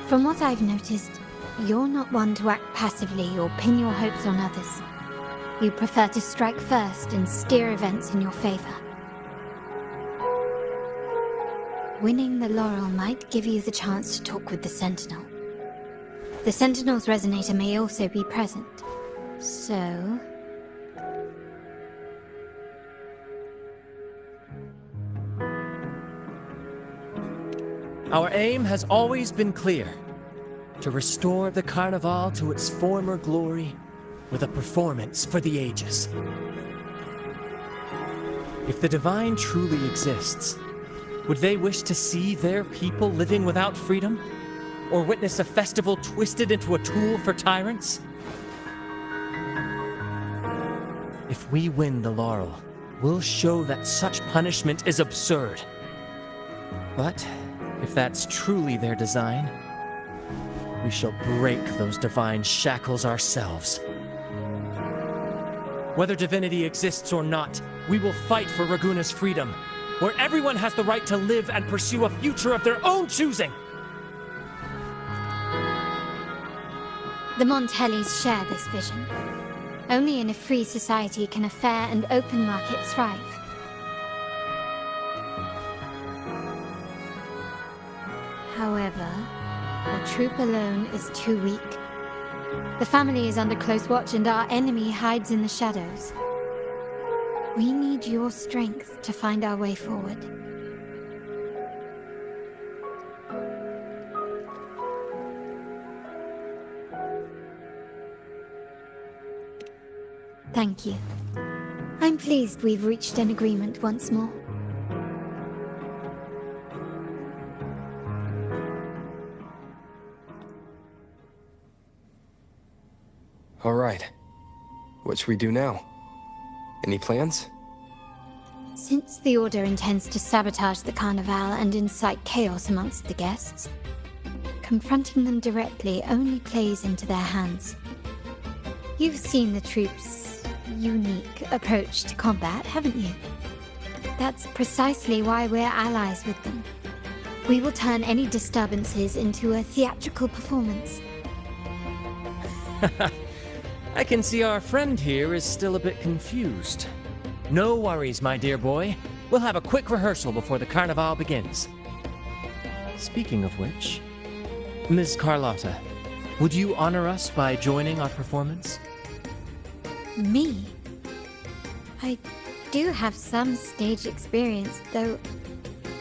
From what I've noticed, you're not one to act passively or pin your hopes on others. You prefer to strike first and steer events in your favor. Winning the laurel might give you the chance to talk with the Sentinel. The Sentinel's Resonator may also be present, so...
Our aim has always been clear: to restore the Carnival to its former glory with a performance for the ages. If the Divine truly exists, would they wish to see their people living without freedom? Or witness a festival twisted into a tool for tyrants? If we win the laurel, we'll show that such punishment is absurd. But if that's truly their design, we shall break those divine shackles ourselves. Whether divinity exists or not, we will fight for Raguna's freedom, where everyone has the right to live and pursue a future of their own choosing.
The Montellis share this vision. Only in a free society can a fair and open market thrive. However, a troop alone is too weak. The family is under close watch and our enemy hides in the shadows. We need your strength to find our way forward. Thank you. I'm pleased we've reached an agreement once more.
All right. What should we do now? Any plans?
Since the Order intends to sabotage the Carnival and incite chaos amongst the guests, confronting them directly only plays into their hands. You've seen the troops' unique approach to combat, haven't you? That's precisely why we're allies with them. We will turn any disturbances into a theatrical performance.
I can see our friend here is still a bit confused. No worries, my dear boy. We'll have a quick rehearsal before the Carnival begins. Speaking of which, Ms. Carlotta, would you honor us by joining our performance?
Me? I do have some stage experience, though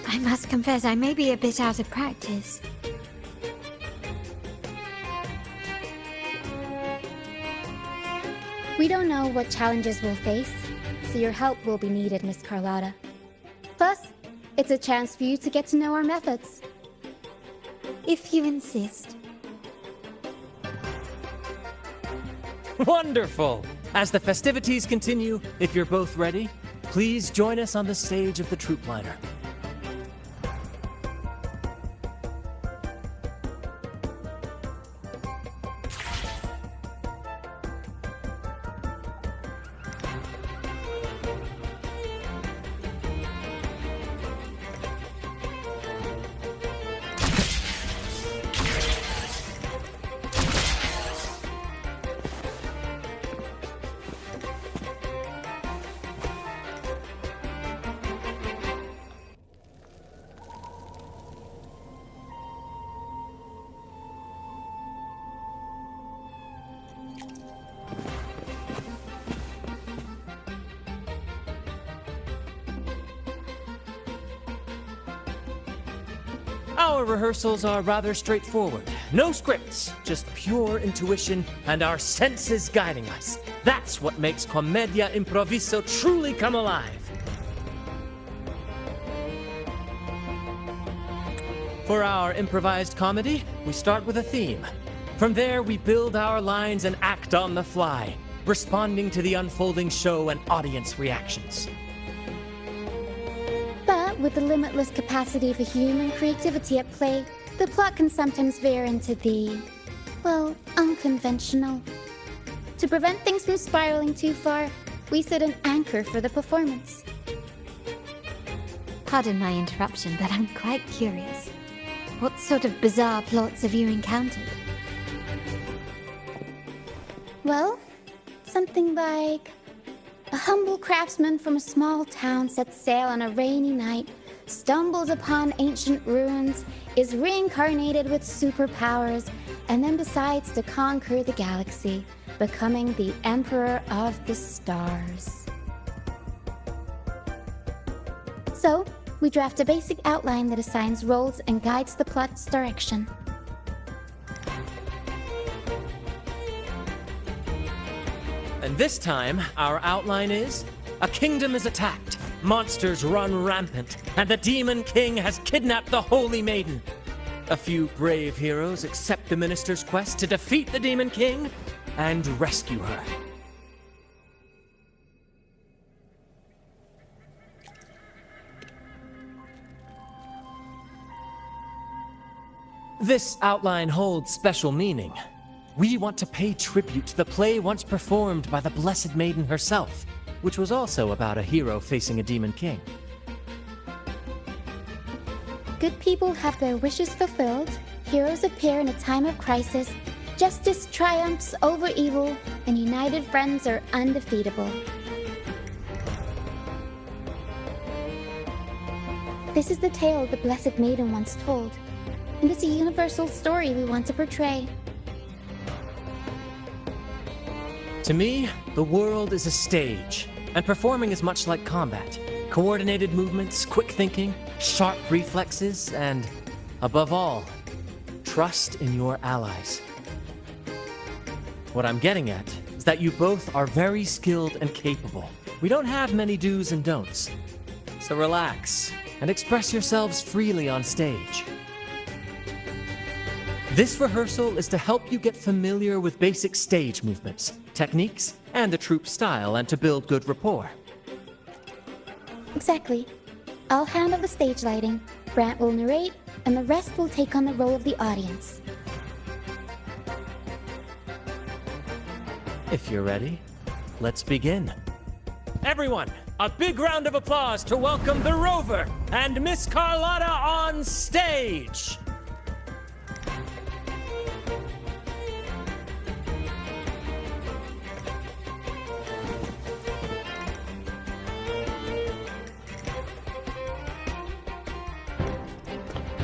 I must confess I may be a bit out of practice.
We don't know what challenges we'll face, so your help will be needed, Miss Carlotta. Plus, it's a chance for you to get to know our methods.
If you insist.
Wonderful! As the festivities continue, if you're both ready, please join us on the stage of the troop liner. Our rehearsals are rather straightforward. No scripts, just pure intuition and our senses guiding us. That's what makes Commedia Improviso truly come alive. For our improvised comedy, we start with a theme. From there, we build our lines and act on the fly, responding to the unfolding show and audience reactions.
But with the limitless capacity for human creativity at play, the plot can sometimes veer into the, well, unconventional. To prevent things from spiraling too far, we set an anchor for the performance.
Pardon my interruption, but I'm quite curious. What sort of bizarre plots have you encountered?
Well, something like a humble craftsman from a small town sets sail on a rainy night, stumbles upon ancient ruins, is reincarnated with superpowers, and then decides to conquer the galaxy, becoming the Emperor of the Stars. So, we draft a basic outline that assigns roles and guides the plot's direction.
And this time, our outline is: a kingdom is attacked, monsters run rampant, and the Demon King has kidnapped the Holy Maiden. A few brave heroes accept the minister's quest to defeat the Demon King and rescue her. This outline holds special meaning. We want to pay tribute to the play once performed by the Blessed Maiden herself, which was also about a hero facing a Demon King.
Good people have their wishes fulfilled, heroes appear in a time of crisis, justice triumphs over evil, and united friends are undefeatable. This is the tale the Blessed Maiden once told, and it's a universal story we want to portray.
To me, the world is a stage, and performing is much like combat. Coordinated movements, quick thinking, sharp reflexes, and, above all, trust in your allies. What I'm getting at is that you both are very skilled and capable. We don't have many do's and don'ts. So relax and express yourselves freely on stage. This rehearsal is to help you get familiar with basic stage movements, techniques, and the troupe style, and to build good rapport.
Exactly. I'll handle the stage lighting, Brant will narrate, and the rest will take on the role of the audience.
If you're ready, let's begin. Everyone, a big round of applause to welcome the Rover and Miss Carlotta on stage!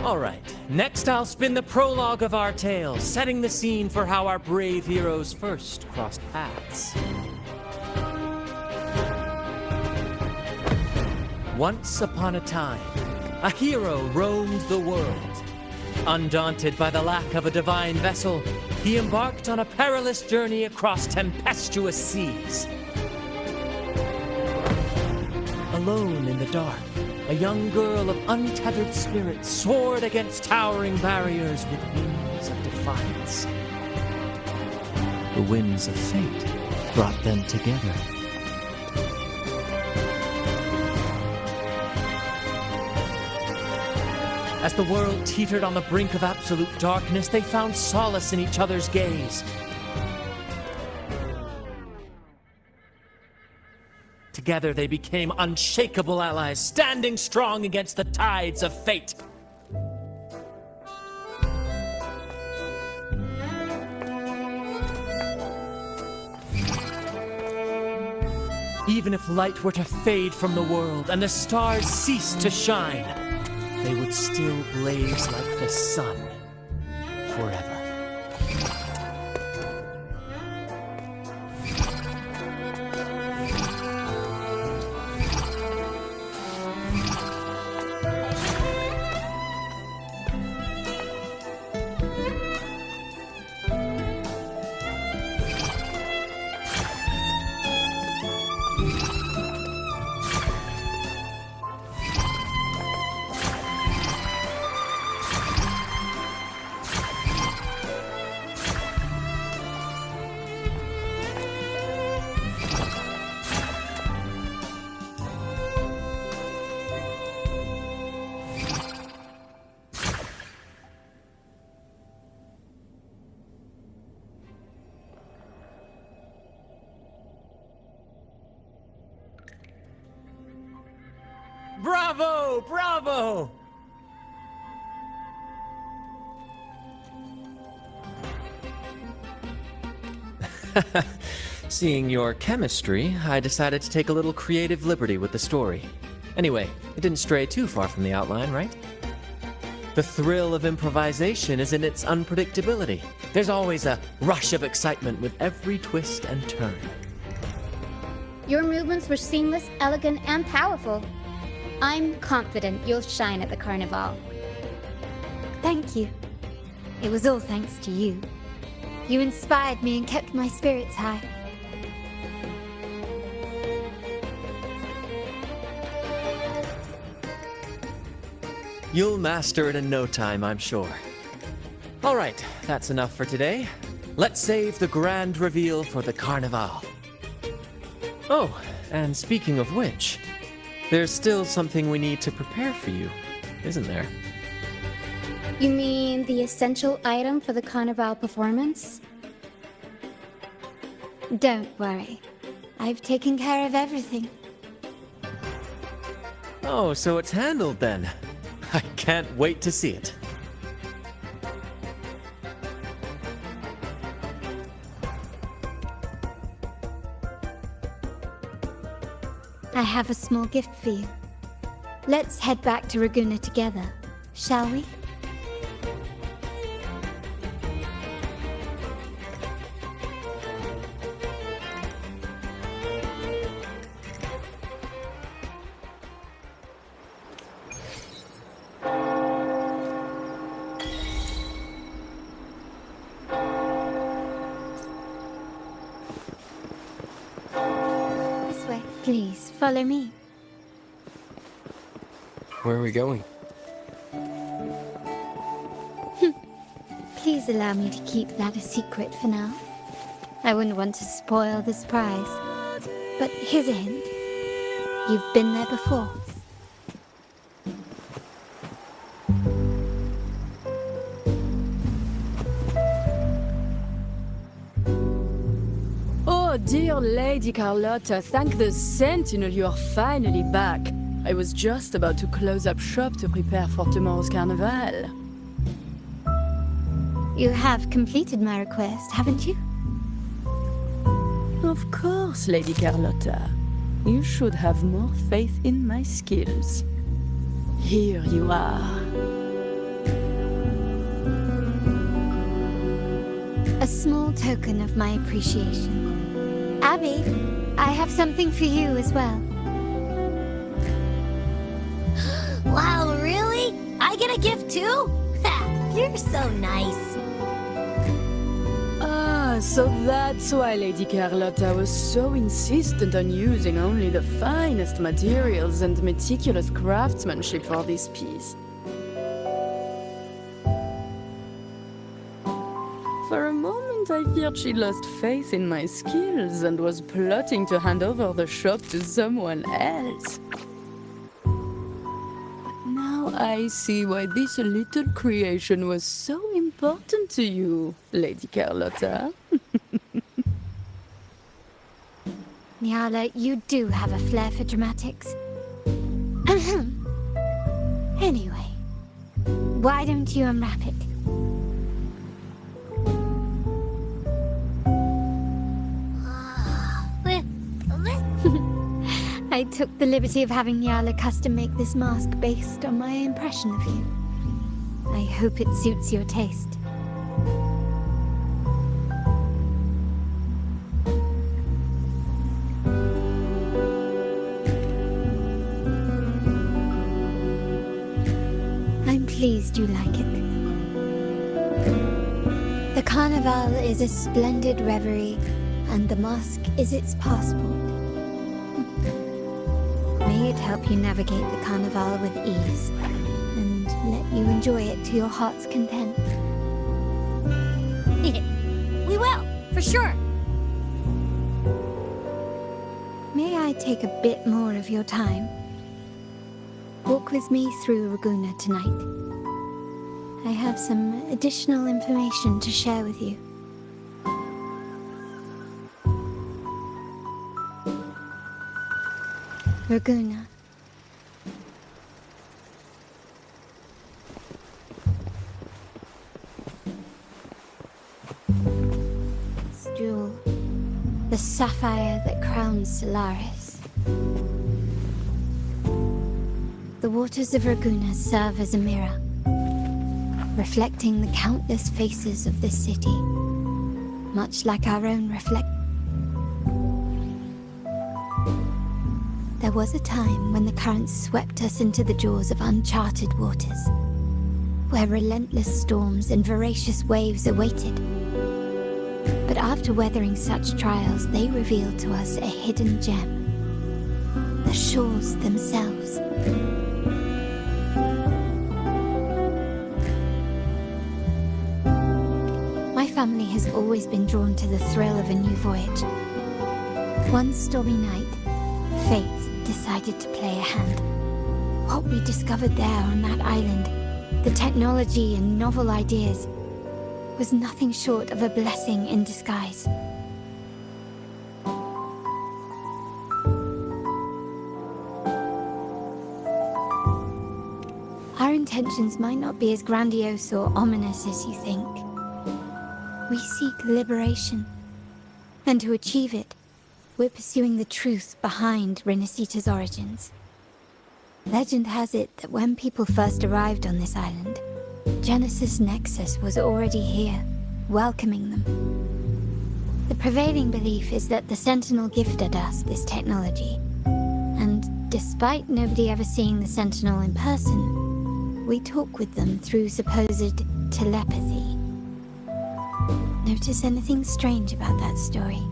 All right, next I'll spin the prologue of our tale, setting the scene for how our brave heroes first crossed paths. Once upon a time, a hero roamed the world. Undaunted by the lack of a divine vessel, he embarked on a perilous journey across tempestuous seas. Alone in the dark, a young girl of untethered spirit soared against towering barriers with wings of defiance. The winds of fate brought them together. As the world teetered on the brink of absolute darkness, they found solace in each other's gaze. Together they became unshakable allies, standing strong against the tides of fate. Even if light were to fade from the world and the stars cease to shine, they would still blaze like the sun forever. Bravo! Bravo! Seeing your chemistry, I decided to take a little creative liberty with the story. Anyway, it didn't stray too far from the outline, right? The thrill of improvisation is in its unpredictability. There's always a rush of excitement with every twist and turn.
Your movements were seamless, elegant, and powerful. I'm confident you'll shine at the carnival.
Thank you. It was all thanks to you. You inspired me and kept my spirits high.
You'll master it in no time, I'm sure. All right, that's enough for today. Let's save the grand reveal for the carnival. Oh, and speaking of which, there's still something we need to prepare for you, isn't there?
You mean the essential item for the carnival performance?
Don't worry. I've taken care of everything.
Oh, so it's handled then. I can't wait to see it.
I have a small gift for you. Let's head back to Raguna together, shall we? Please, follow me.
Where are we going?
Please allow me to keep that a secret for now. I wouldn't want to spoil the surprise. But here's a hint. You've been there before.
Oh, dear Lady Carlotta, thank the Sentinel you are finally back. I was just about to close up shop to prepare for tomorrow's carnival.
You have completed my request, haven't you?
Of course, Lady Carlotta. You should have more faith in my skills. Here you are.
A small token of my appreciation. Abby, I have something for you as well.
Wow, really? I get a gift too? Ha, you're so nice.
Ah, Ah, so that's why Lady Carlotta was so insistent on using only the finest materials and meticulous craftsmanship for this piece. For a moment, I feared she lost faith in my skills and was plotting to hand over the shop to someone else. Now I see why this little creation was so important to you, Lady Carlotta.
Nyala, you do have a flair for dramatics. Anyway, why don't you unwrap it? I took the liberty of having Nyala custom make this mask based on my impression of you. I hope it suits your taste. I'm pleased you like it. The Carnival is a splendid reverie, and the mask is its passport. May it help you navigate the Carnival with ease, and let you enjoy it to your heart's content.
We will, for sure.
May I take a bit more of your time? Walk with me through Raguna tonight. I have some additional information to share with you. Raguna. This jewel, the sapphire that crowns Solaris. The waters of Raguna serve as a mirror, reflecting the countless faces of this city, much like our own reflection. There was a time when the currents swept us into the jaws of uncharted waters, where relentless storms and voracious waves awaited. But after weathering such trials, they revealed to us a hidden gem, the shores themselves. My family has always been drawn to the thrill of a new voyage. One stormy night, fate decided to play a hand. What we discovered there on that island, the technology and novel ideas, was nothing short of a blessing in disguise. Our intentions might not be as grandiose or ominous as you think. We seek liberation, and to achieve it, we're pursuing the truth behind Rinascita's origins. Legend has it that when people first arrived on this island, Genesis Nexus was already here, welcoming them. The prevailing belief is that the Sentinel gifted us this technology, and despite nobody ever seeing the Sentinel in person, we talk with them through supposed telepathy. Notice anything strange about that story?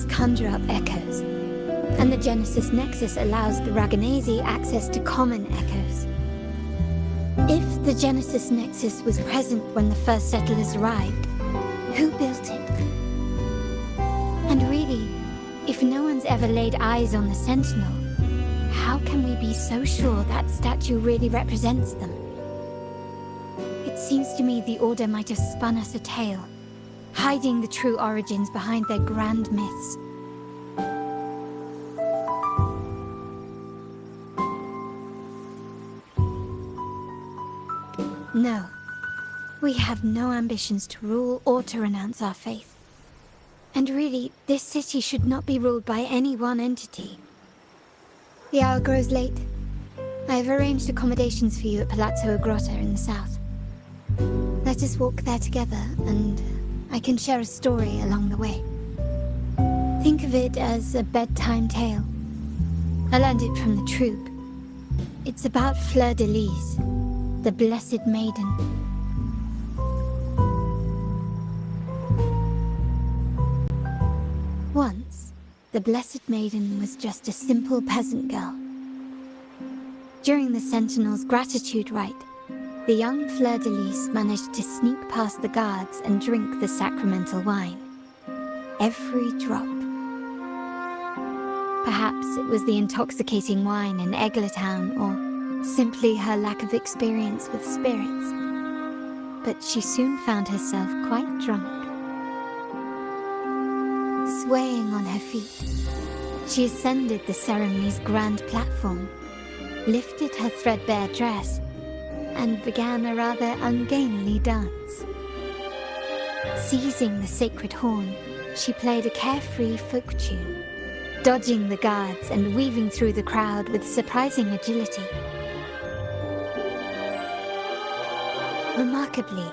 Conjure up echoes, and the Genesis Nexus allows the Raganazi access to common echoes. If the Genesis Nexus was present when the first settlers arrived, who built it? And really, if no one's ever laid eyes on the Sentinel, how can we be so sure that statue really represents them? It seems to me the Order might have spun us a tale, hiding the true origins behind their grand myths. No, we have no ambitions to rule or to renounce our faith. And really, this city should not be ruled by any one entity. The hour grows late. I have arranged accommodations for you at Palazzo Grotta in the south. Let us walk there together, and I can share a story along the way. Think of it as a bedtime tale. I learned it from the troop. It's about Fleur-de-Lis, the Blessed Maiden. Once, the Blessed Maiden was just a simple peasant girl. During the Sentinel's gratitude rite, the young Fleur-de-Lis managed to sneak past the guards and drink the sacramental wine. Every drop. Perhaps it was the intoxicating wine in Eglatown, or simply her lack of experience with spirits. But she soon found herself quite drunk. Swaying on her feet, she ascended the ceremony's grand platform, lifted her threadbare dress, and began a rather ungainly dance. Seizing the sacred horn, she played a carefree folk tune, dodging the guards and weaving through the crowd with surprising agility. Remarkably,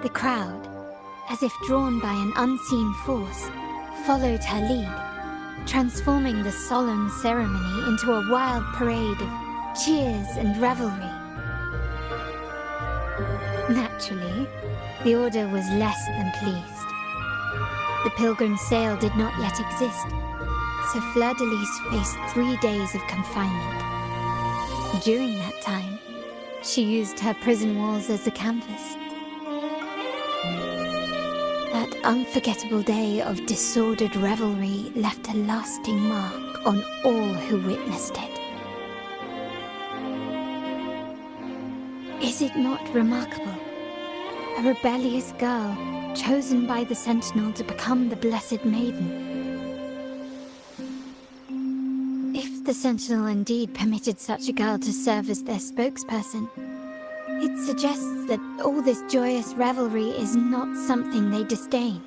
the crowd, as if drawn by an unseen force, followed her lead, transforming the solemn ceremony into a wild parade of cheers and revelry. Naturally, the Order was less than pleased. The Pilgrim Sale did not yet exist, so Fleur-de-Lis faced 3 days of confinement. During that time, she used her prison walls as a canvas. That unforgettable day of disordered revelry left a lasting mark on all who witnessed it. Is it not remarkable? A rebellious girl, chosen by the Sentinel to become the Blessed Maiden. If the Sentinel indeed permitted such a girl to serve as their spokesperson, it suggests that all this joyous revelry is not something they disdain.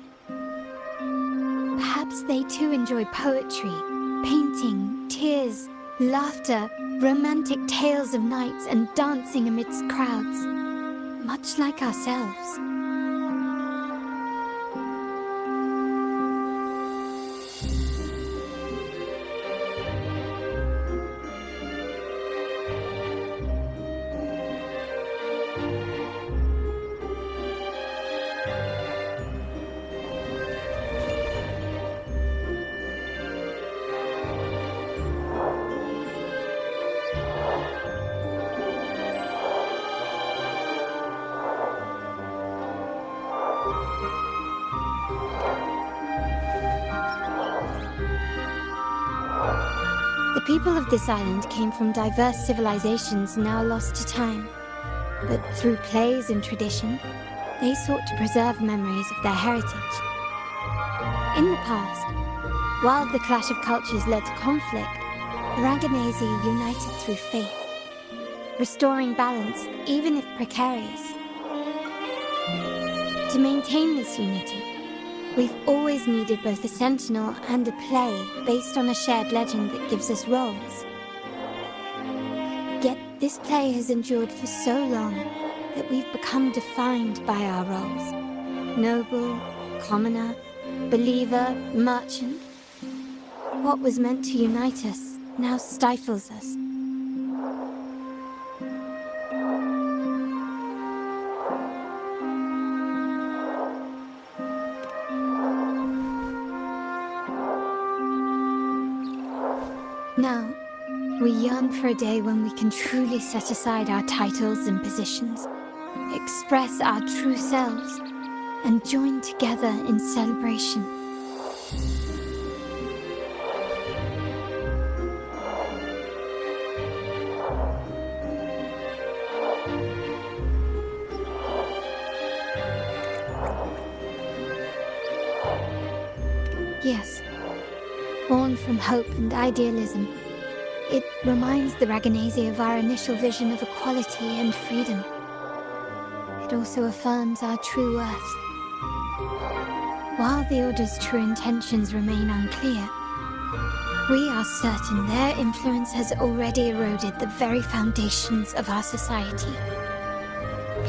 Perhaps they too enjoy poetry, painting, tears, laughter, romantic tales of knights, and dancing amidst crowds, much like ourselves. The people of this island came from diverse civilizations now lost to time, but through plays and tradition, they sought to preserve memories of their heritage. In the past, while the clash of cultures led to conflict, the Raganazi united through faith, restoring balance even if precarious. To maintain this unity, we've always needed both a sentinel and a play based on a shared legend that gives us roles. Yet this play has endured for so long that we've become defined by our roles. Noble, commoner, believer, merchant. What was meant to unite us now stifles us. Now, we yearn for a day when we can truly set aside our titles and positions, express our true selves, and join together in celebration. Yes. Born from hope and idealism, it reminds the Raganazi of our initial vision of equality and freedom. It also affirms our true worth. While the Order's true intentions remain unclear, we are certain their influence has already eroded the very foundations of our society.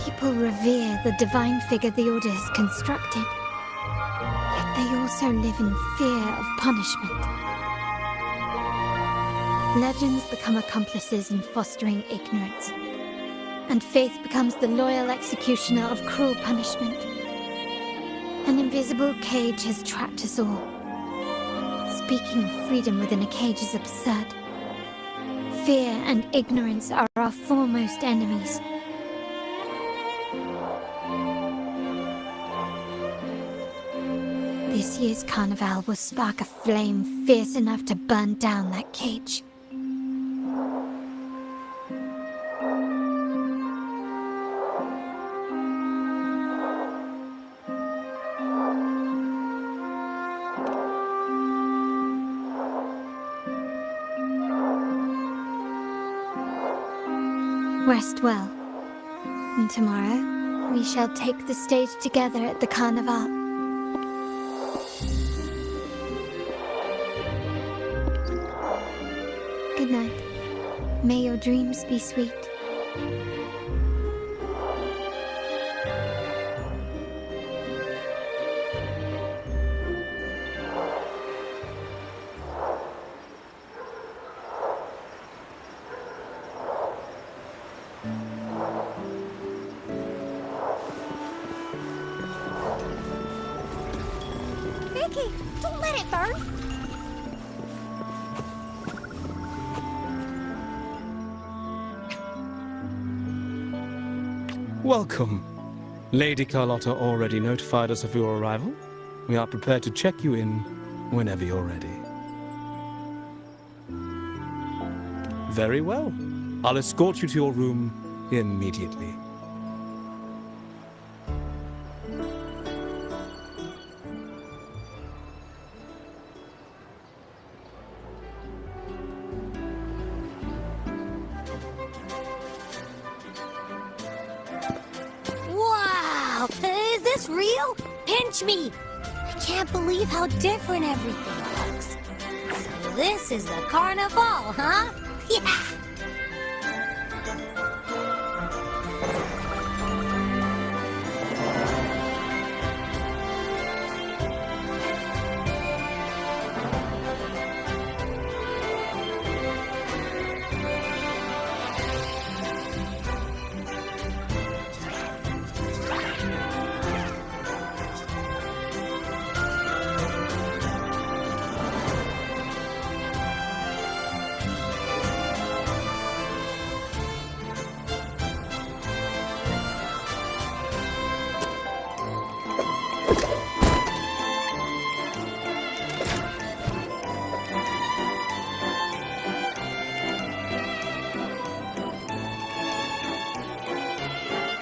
People revere the divine figure the Order has constructed, yet they also live in fear of punishment. Legends become accomplices in fostering ignorance, and faith becomes the loyal executioner of cruel punishment. An invisible cage has trapped us all. Speaking of freedom within a cage is absurd. Fear and ignorance are our foremost enemies. This year's carnival will spark a flame fierce enough to burn down that cage. Rest well. And tomorrow, we shall take the stage together at the carnival. Good night. May your dreams be sweet.
Vicky, don't let it burn!
Welcome. Lady Carlotta already notified us of your arrival. We are prepared to check you in whenever you're ready. Very well. I'll escort you to your room immediately.
Wow! Is this real? Pinch me! I can't believe how different everything looks. So this is the carnival, huh? Yeah!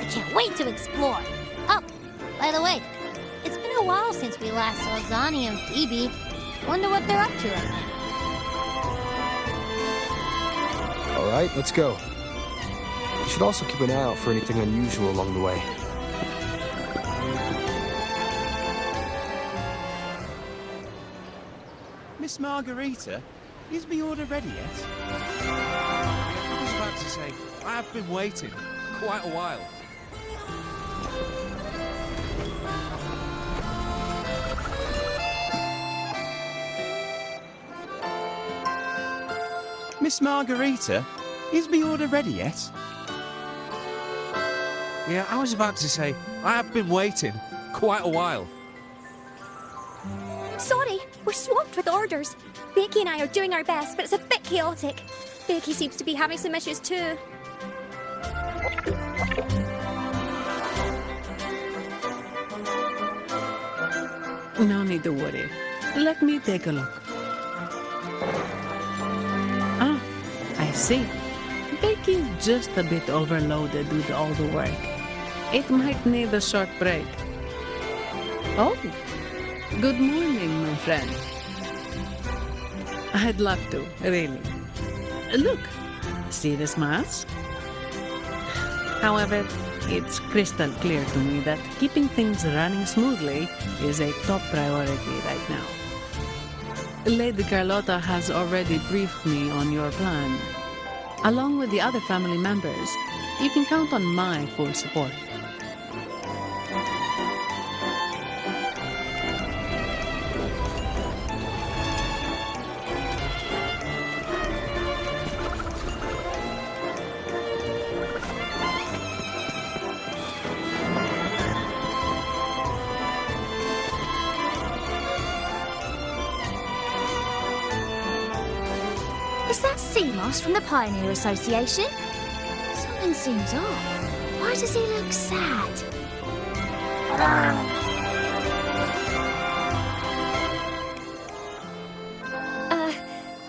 Can't wait to explore. Oh, by the way, it's been a while since we last saw Zani and Phoebe. Wonder what they're up to right now.
All right, let's go. You should also keep an eye out for anything unusual along the way.
Miss Margarita, is my order ready yet? I was about to say, I have been waiting quite a while. Miss Margarita, is my order ready yet? Yeah, I was about to say, I have been waiting quite a while.
Sorry, we're swamped with orders. Becky and I are doing our best, but it's a bit chaotic. Becky seems to be having some issues too.
No need to worry. Let me take a look. Ah, I see. Becky's just a bit overloaded with all the work. It might need a short break. Oh, good morning, my friend. I'd love to, really. Look, see this mask? However, it's crystal clear to me that keeping things running smoothly is a top priority right now. Lady Carlotta has already briefed me on your plan. Along with the other family members, you can count on my full support.
Seamoss from the Pioneer Association. Something seems off. Why does he look sad?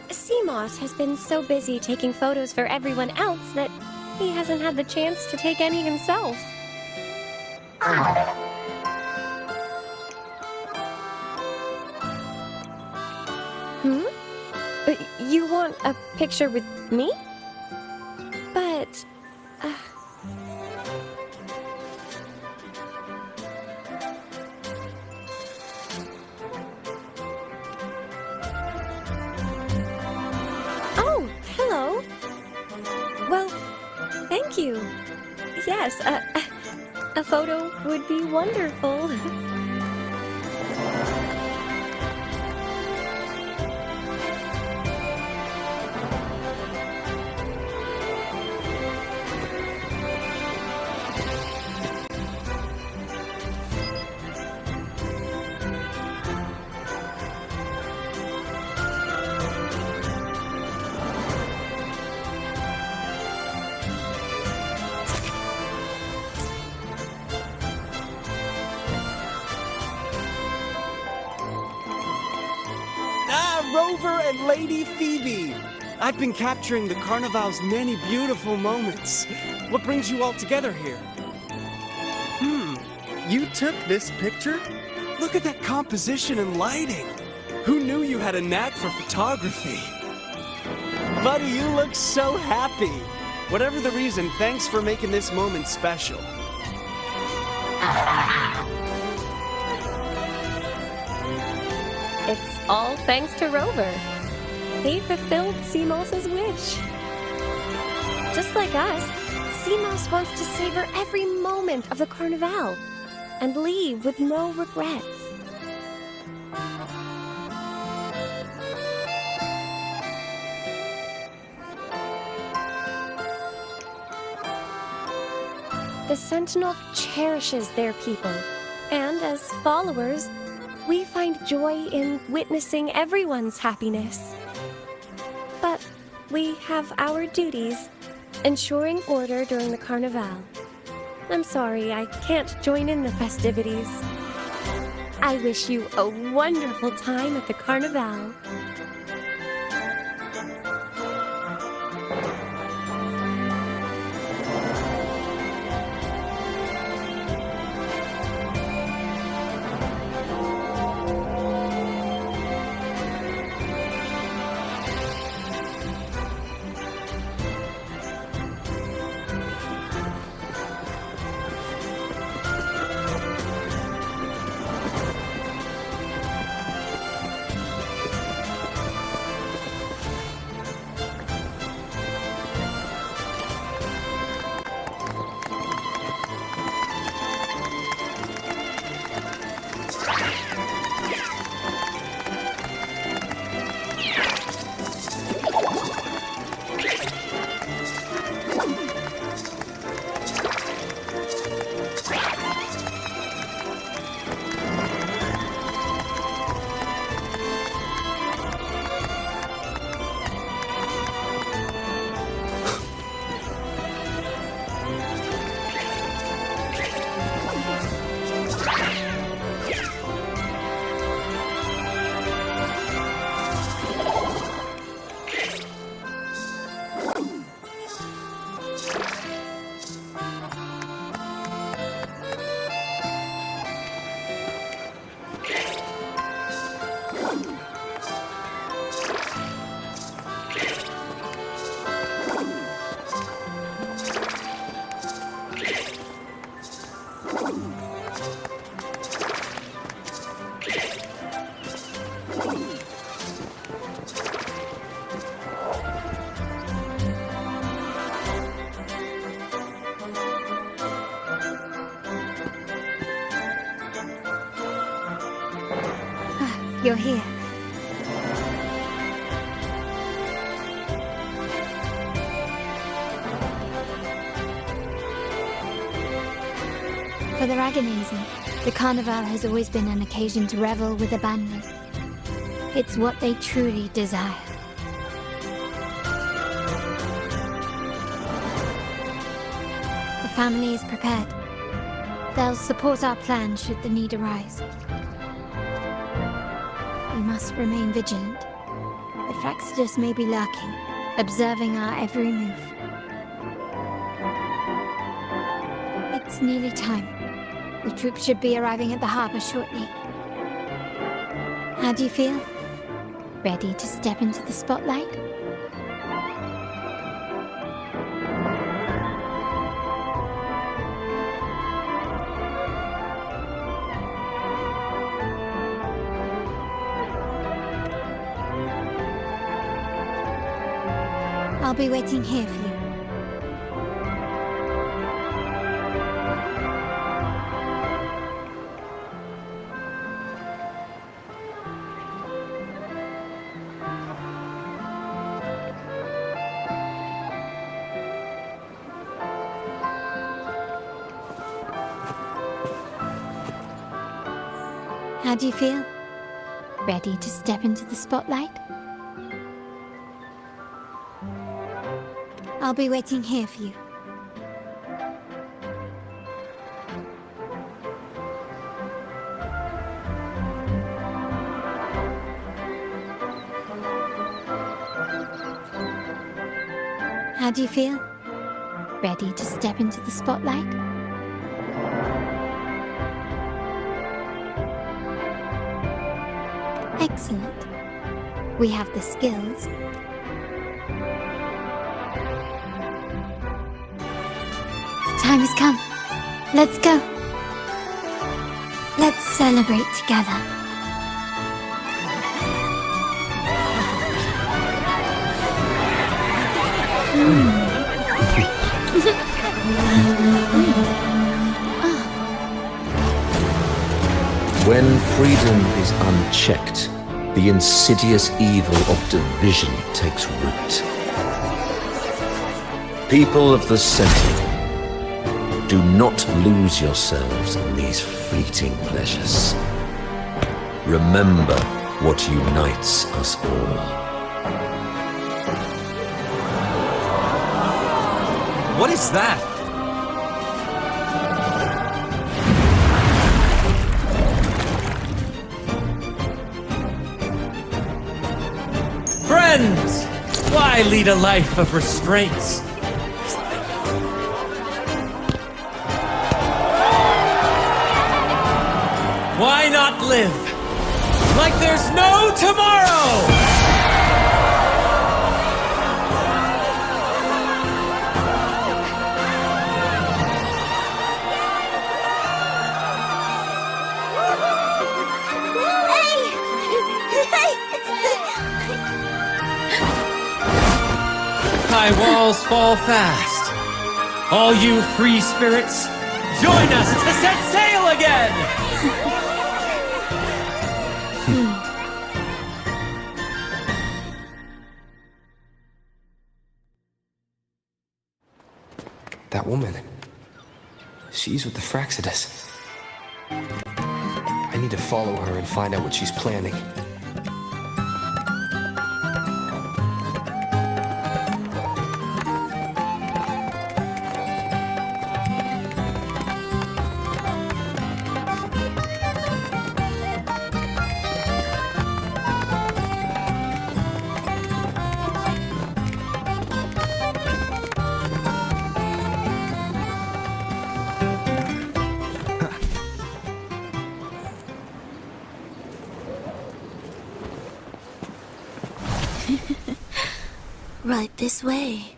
Seamoss has been so busy taking photos for everyone else that he hasn't had the chance to take any himself. You want a picture with me? But... Oh, hello. Well, thank you. Yes, a photo would be wonderful.
Rover and Lady Phoebe! I've been capturing the Carnival's many beautiful moments. What brings you all together here? You took this picture? Look at that composition and lighting! Who knew you had a knack for photography? Buddy, you look so happy! Whatever the reason, thanks for making this moment special.
It's all thanks to Rover. He fulfilled Seamoss's wish. Just like us, Seamoss wants to savor every moment of the Carnival and leave with no regrets. The Sentinel cherishes their people, and as followers, we find joy in witnessing everyone's happiness. But we have our duties, ensuring order during the Carnival. I'm sorry I can't join in the festivities. I wish you a wonderful time at the Carnival.
You're here. For the Raganazy, the Carnival has always been an occasion to revel with abandon. It's what they truly desire. family is prepared. They'll support our plan should the need arise. We must remain vigilant. The Fraxidus may be lurking, observing our every move. It's nearly time. The troops should be arriving at the harbor shortly. How do you feel? Ready to step into the spotlight? I'll be waiting here for you. How do you feel? Ready to step into the spotlight? I'll be waiting here for you. How do you feel? Ready to step into the spotlight? Excellent. We have the skills. The time has come. Let's go. Let's celebrate together.
When freedom is unchecked, the insidious evil of division takes root. People of the Sentinel, do not lose yourselves in these fleeting pleasures. Remember what unites us all.
What is that? Friends! Why lead a life of restraints? Why not live like there's no tomorrow? High walls fall fast. All you free spirits, join us to set sail again!
That woman. She's with the Fraxidus. I need to follow her and find out what she's planning.
Right this way.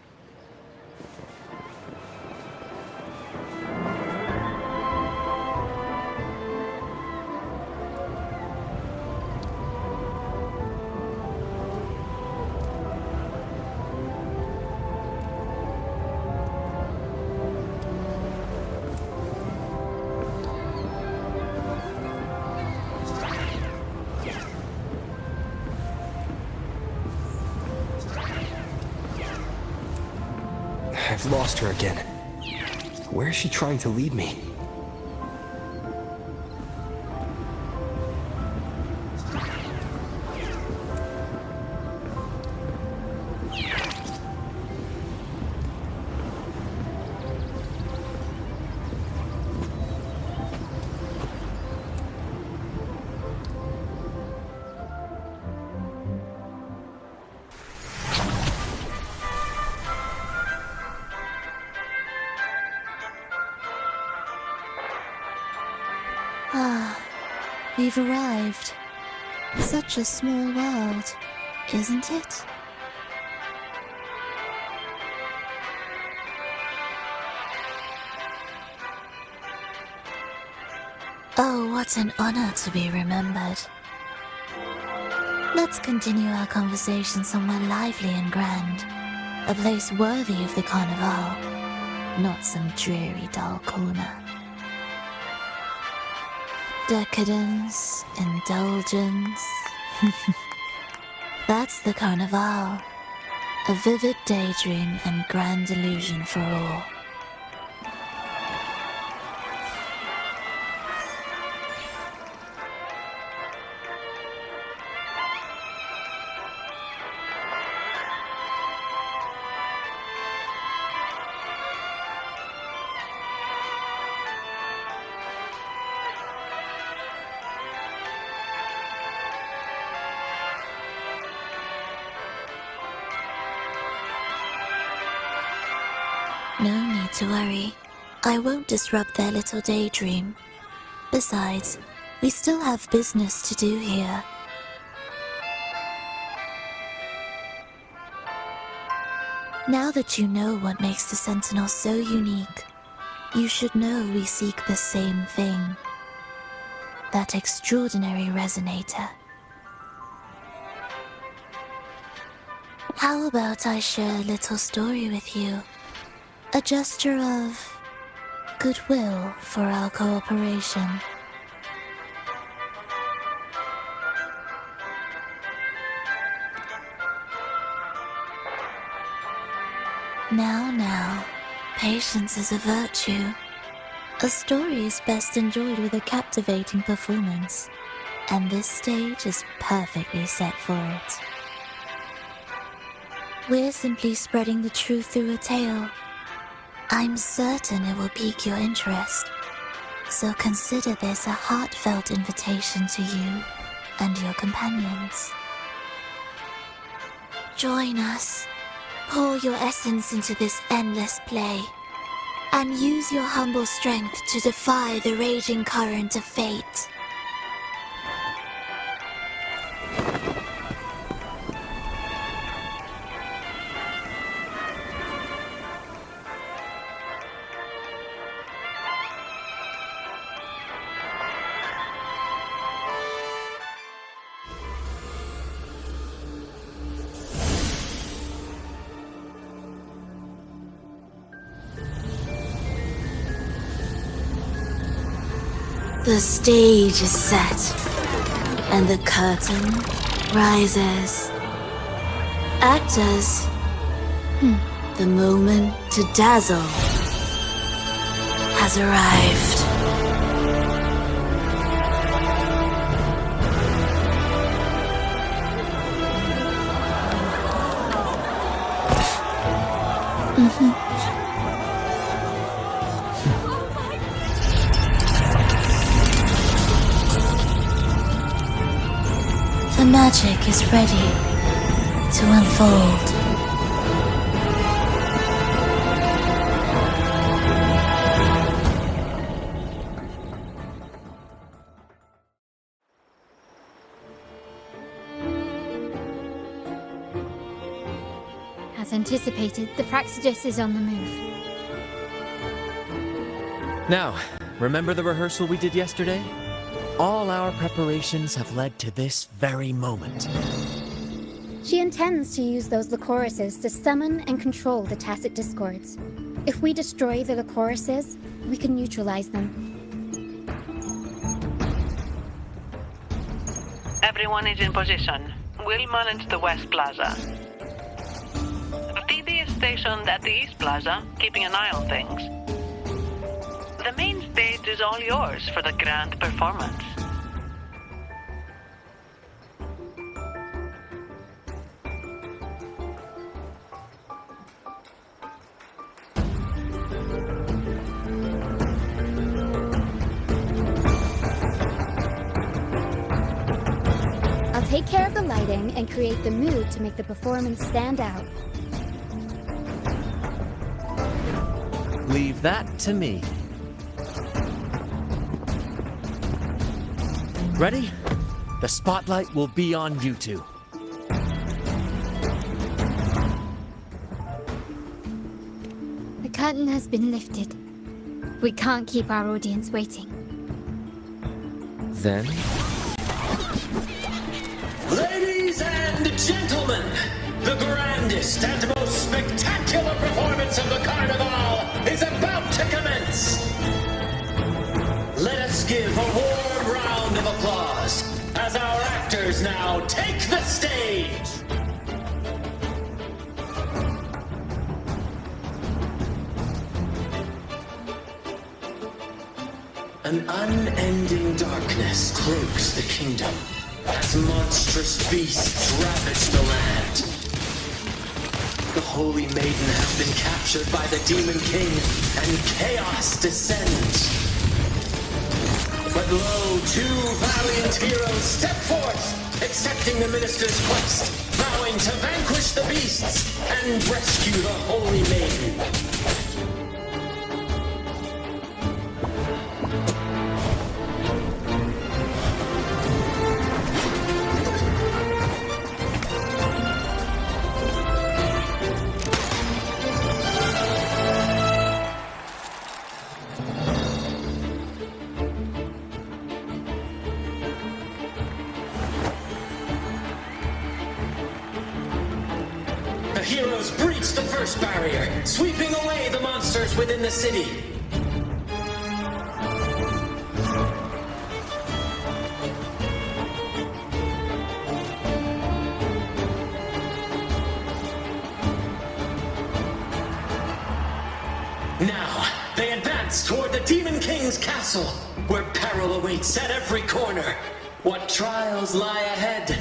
I've lost her again. Where is she trying to lead me?
Ah, we've arrived. Such a small world, isn't it?
Oh, what an honor to be remembered. Let's continue our conversation somewhere lively and grand. A place worthy of the Carnival, not some dreary, dull corner. Decadence, indulgence. That's the Carnival. A vivid daydream and grand illusion for all. No need to worry. I won't disrupt their little daydream. Besides, we still have business to do here. Now that you know what makes the Sentinel so unique, you should know we seek the same thing. That extraordinary resonator. How about I share a little story with you? A gesture of goodwill for our cooperation. Now, patience is a virtue. A story is best enjoyed with a captivating performance, and this stage is perfectly set for it. We're simply spreading the truth through a tale. I'm certain it will pique your interest, so consider this a heartfelt invitation to you and your companions. Join us, pour your essence into this endless play, and use your humble strength to defy the raging current of fate. The stage is set, and the curtain rises. Actors, the moment to dazzle has arrived. The magic is ready to unfold.
As anticipated, the Praxidus is on the move.
Now, remember the rehearsal we did yesterday? All our preparations have led to this very moment.
She intends to use those Lycoruses to summon and control the Tacit Discords. If we destroy the Lycoruses, we can neutralize them.
Everyone is in position. We'll manage the West Plaza. DD is stationed at the East Plaza, keeping an eye on things. The main stage is all yours for the grand performance.
I'll take care of the lighting and create the mood to make the performance stand out.
Leave that to me. Ready? The spotlight will be on you two.
The curtain has been lifted. We can't keep our audience waiting.
Then,
Ladies and gentlemen, the grandest and most spectacular performance of the Carnival is about to commence. Let us give a warm round of applause as our actors now take the stage. An unending darkness cloaks the kingdom as monstrous beasts ravage the land. The Holy Maiden has been captured by the Demon King, and chaos descends. But lo, two valiant heroes step forth, accepting the minister's quest, vowing to vanquish the beasts and rescue the Holy Maiden. The heroes breach the first barrier, sweeping away the monsters within the city. Now, they advance toward the Demon King's castle, where peril awaits at every corner. What trials lie ahead?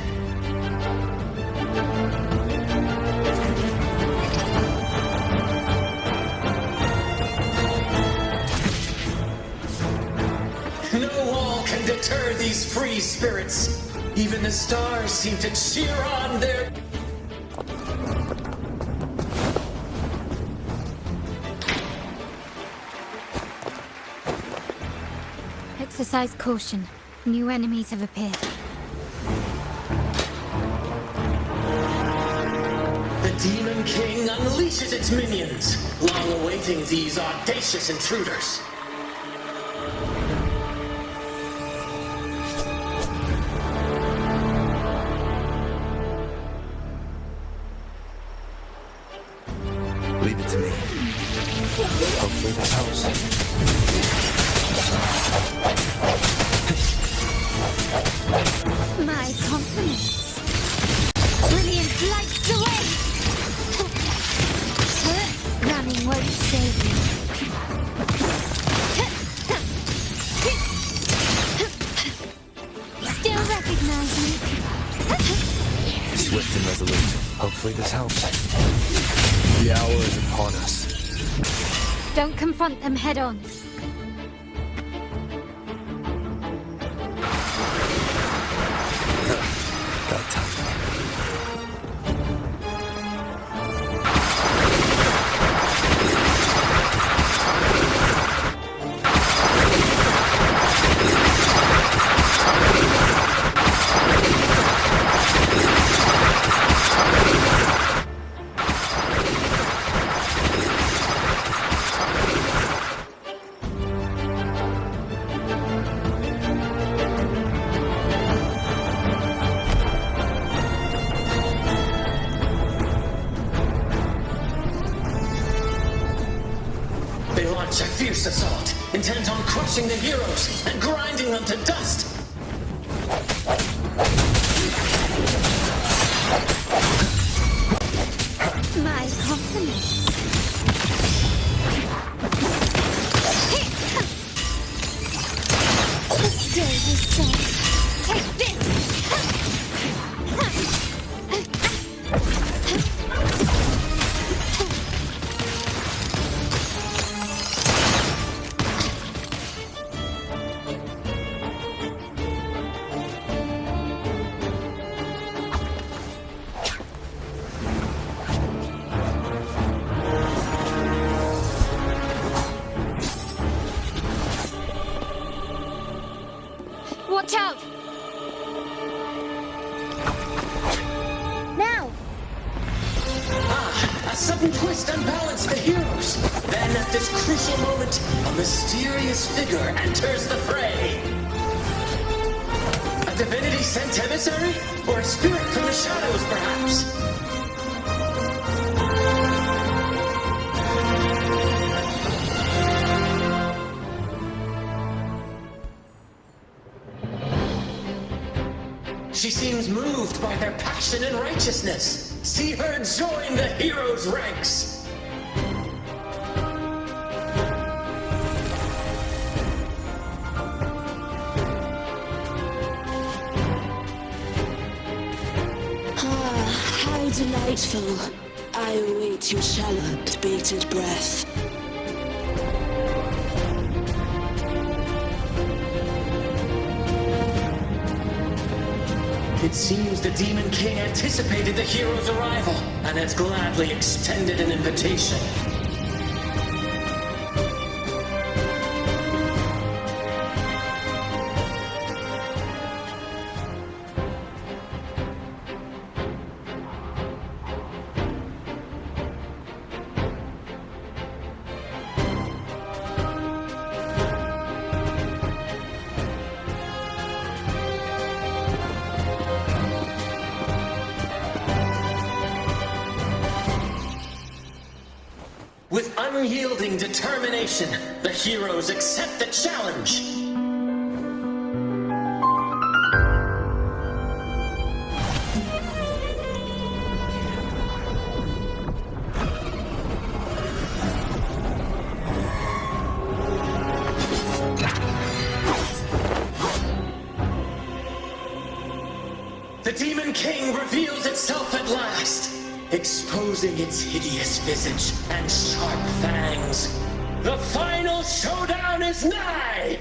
No wall can deter these free spirits. Even the stars seem to cheer on their...
Exercise caution. New enemies have appeared.
The Demon King unleashes its minions, long awaiting these audacious intruders.
Leave it to me. Hopefully this helps.
My compliments. Brilliant lights the way! Running won't save you. Still recognize me?
Swift and resolute. Hopefully this helps. The hour is upon us.
Don't confront them head on.
That time.
They launch a fierce assault, intent on crushing the heroes and grinding them to dust.
My compliments. The stage is set. Take this! Watch out!
sudden twist unbalanced the heroes. Then, at this crucial moment, a mysterious figure enters the fray. A divinity sent emissary? Or a spirit from the shadows, perhaps? She seems moved by their passion and righteousness. See her join the heroes' ranks.
Ah, how delightful. I await your shallow, bated breath.
It seems the Demon King anticipated the hero's arrival and has gladly extended an invitation. With unyielding determination, the heroes accept the challenge. The Demon King reveals itself at last, exposing its hideous visage and sharp fangs. The final showdown is nigh!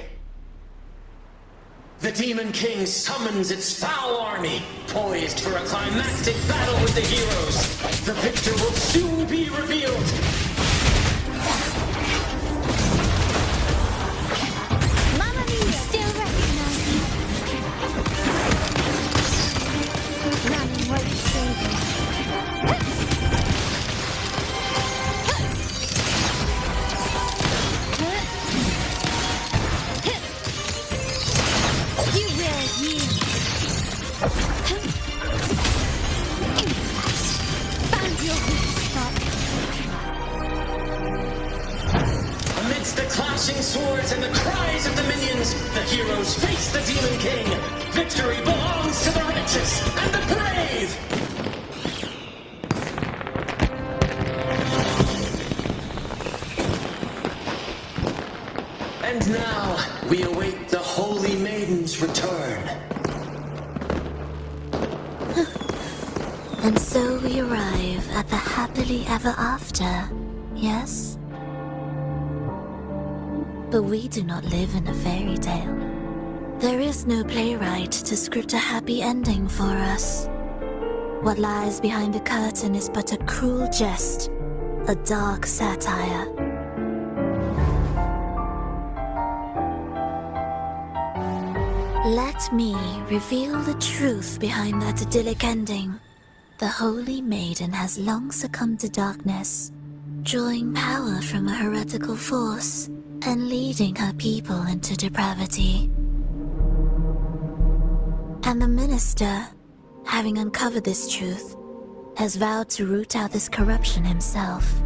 The Demon King summons its foul army, poised for a climactic battle with the heroes. The victor will soon be revealed.
Mamma Mia! Still recognizing. Running won't save me.
Amidst the clashing swords and the cries of the minions, the heroes face the Demon King. Victory belongs to the righteous and the brave! And now, we await the Holy Maiden's return.
And so we arrive at the happily ever after, yes? But we do not live in a fairy tale. There is no playwright to script a happy ending for us. What lies behind the curtain is but a cruel jest, a dark satire. Let me reveal the truth behind that idyllic ending. The Holy Maiden has long succumbed to darkness, drawing power from a heretical force and leading her people into depravity. And the minister, having uncovered this truth, has vowed to root out this corruption himself.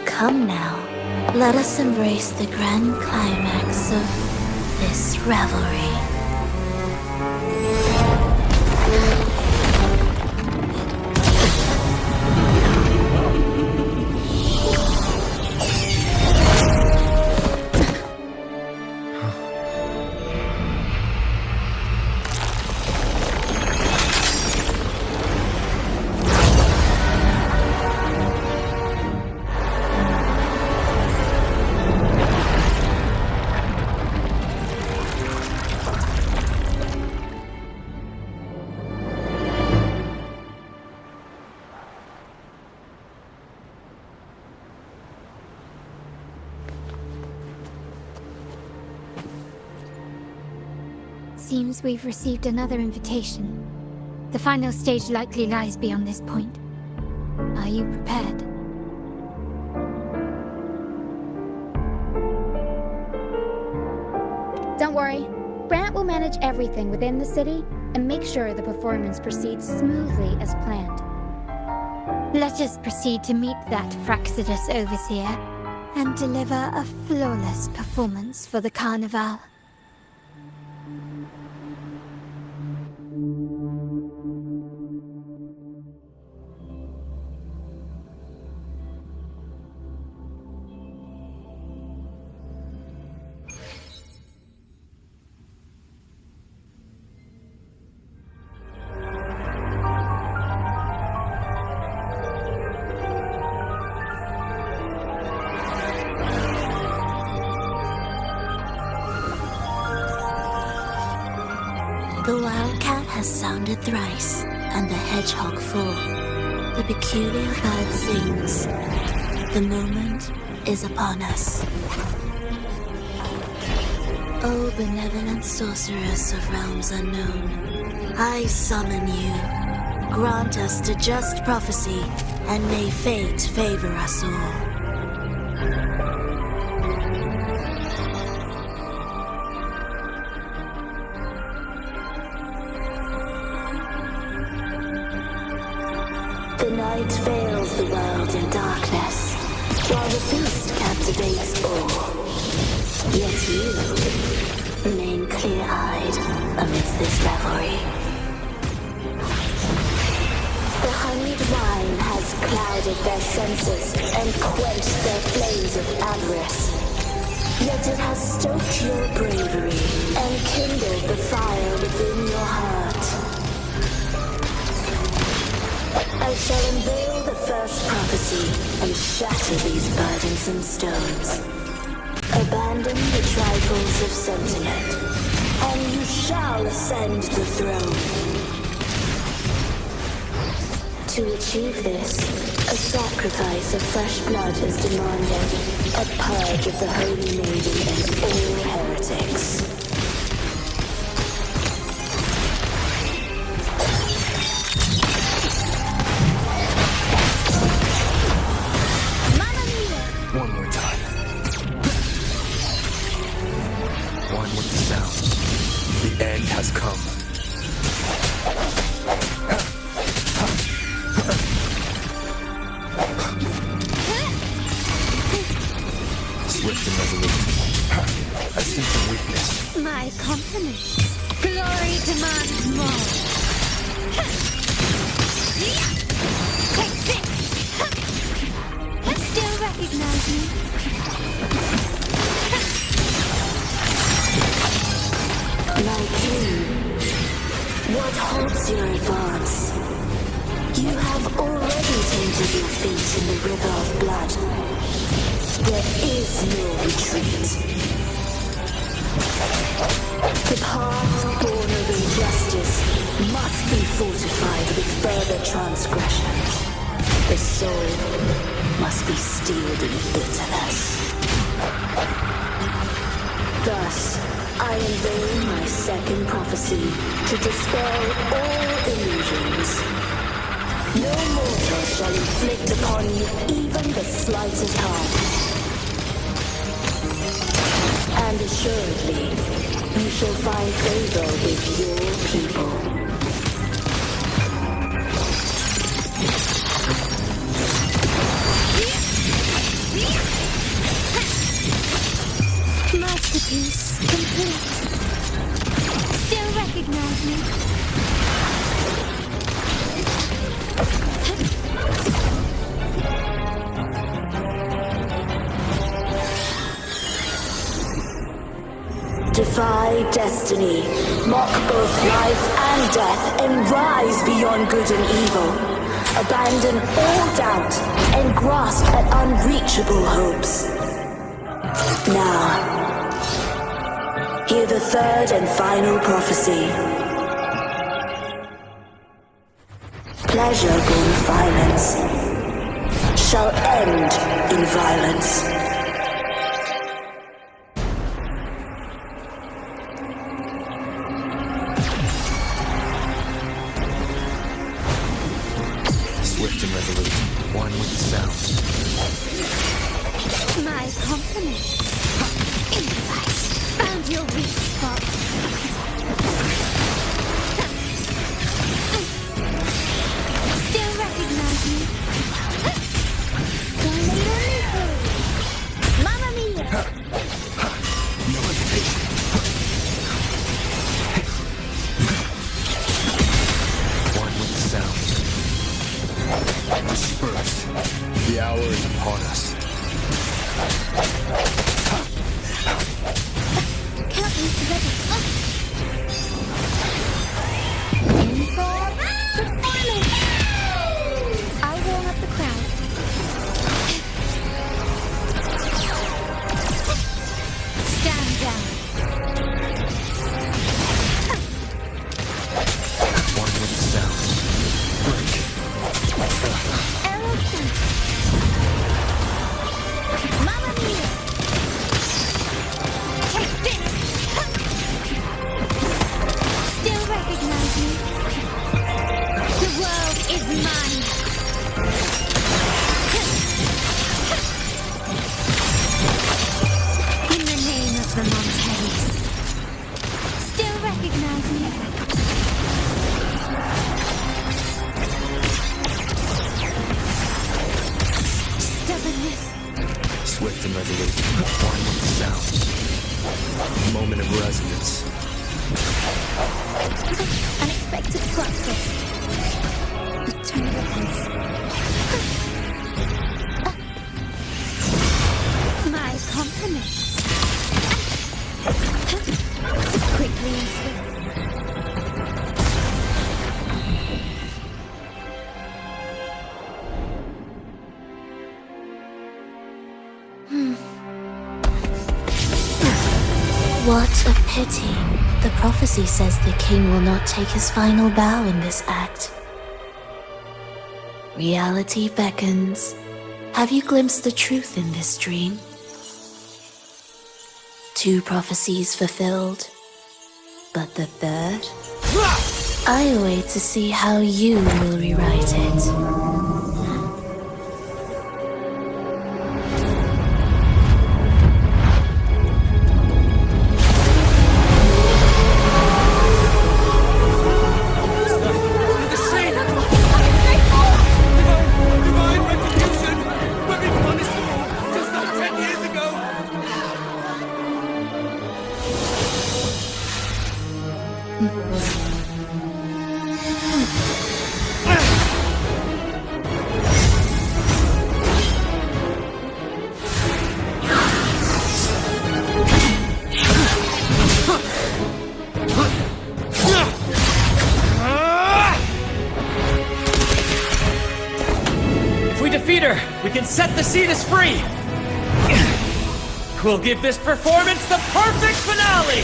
Come now, let us embrace the grand climax of this revelry.
seems we've received another invitation. The final stage likely lies beyond this point. Are you prepared?
Don't worry. Brant will manage everything within the city and make sure the performance proceeds smoothly as planned.
Let us proceed to meet that Fraxidus Overseer and deliver a flawless performance for the Carnival.
The wildcat has sounded thrice, and the hedgehog full. The peculiar bird sings. The moment is upon us. O benevolent sorceress of realms unknown, I summon you. Grant us to just prophecy, and may fate favor us all. The night veils the world in darkness, while the feast captivates all. Yet you remain clear-eyed amidst this revelry. The honeyed wine has clouded their senses and quenched their flames of avarice. Yet it has stoked your bravery and kindled the fire within your heart. I shall unveil the first prophecy and shatter these burdensome stones. Abandon the trifles of sentiment, and you shall ascend the throne. To achieve this, a sacrifice of fresh blood is demanded, a purge of the Holy Maiden and all heretics.
One more time. One with the sounds. The end has come. Swift and resolute. I sense some weakness.
My compliments. Glory demands more. Take this! Still recognize me?
My king, what halts your advance? You have already tainted your feet in the river of blood. There is no retreat. The path born of injustice must be fortified with further transgressions. The soul must be steeled in bitterness. Thus, I unveil my second prophecy to dispel all illusions. No mortal shall inflict upon you even the slightest harm. And assuredly, you shall find favor with your people.
Masterpiece complete. Still recognize me?
Defy destiny, mock both life and death, and rise beyond good and evil. Abandon all doubt and grasp at unreachable hopes. Now, hear the third and final prophecy. Pleasure born of violence shall end in violence.
compliments. Found your weak spot. Still recognize me? Mamma mia!
No hesitation. One with the sound. Disperse. The hour is upon us.
Can't leave together. In for performance. I'll warm up the crowd. Stand down.
One with the sound. Break.
Arrow sent. Mamma mia! Take this! Still recognize me? The world is mine! In the name of the M.A.A.S. Still recognize me? Stubbornness.
Swift and resolute. One with the sound. Moment of resonance.
Unexpected plot twist. Turn of events. My compliments. Quickly and swift.
What a pity. The prophecy says the king will not take his final bow in this act. Reality beckons. Have you glimpsed the truth in this dream? 2 prophecies fulfilled, but the third? I await to see how you will rewrite it.
We can set the Cetus free! We'll give this performance the perfect finale!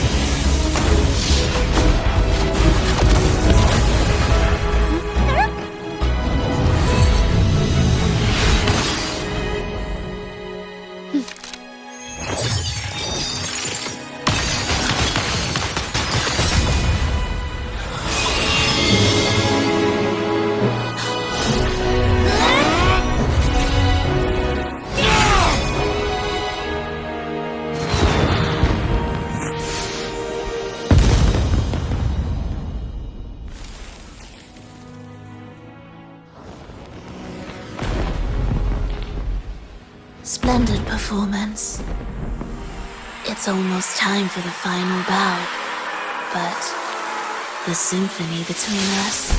Splendid performance. It's almost time for the final bow, but the symphony between us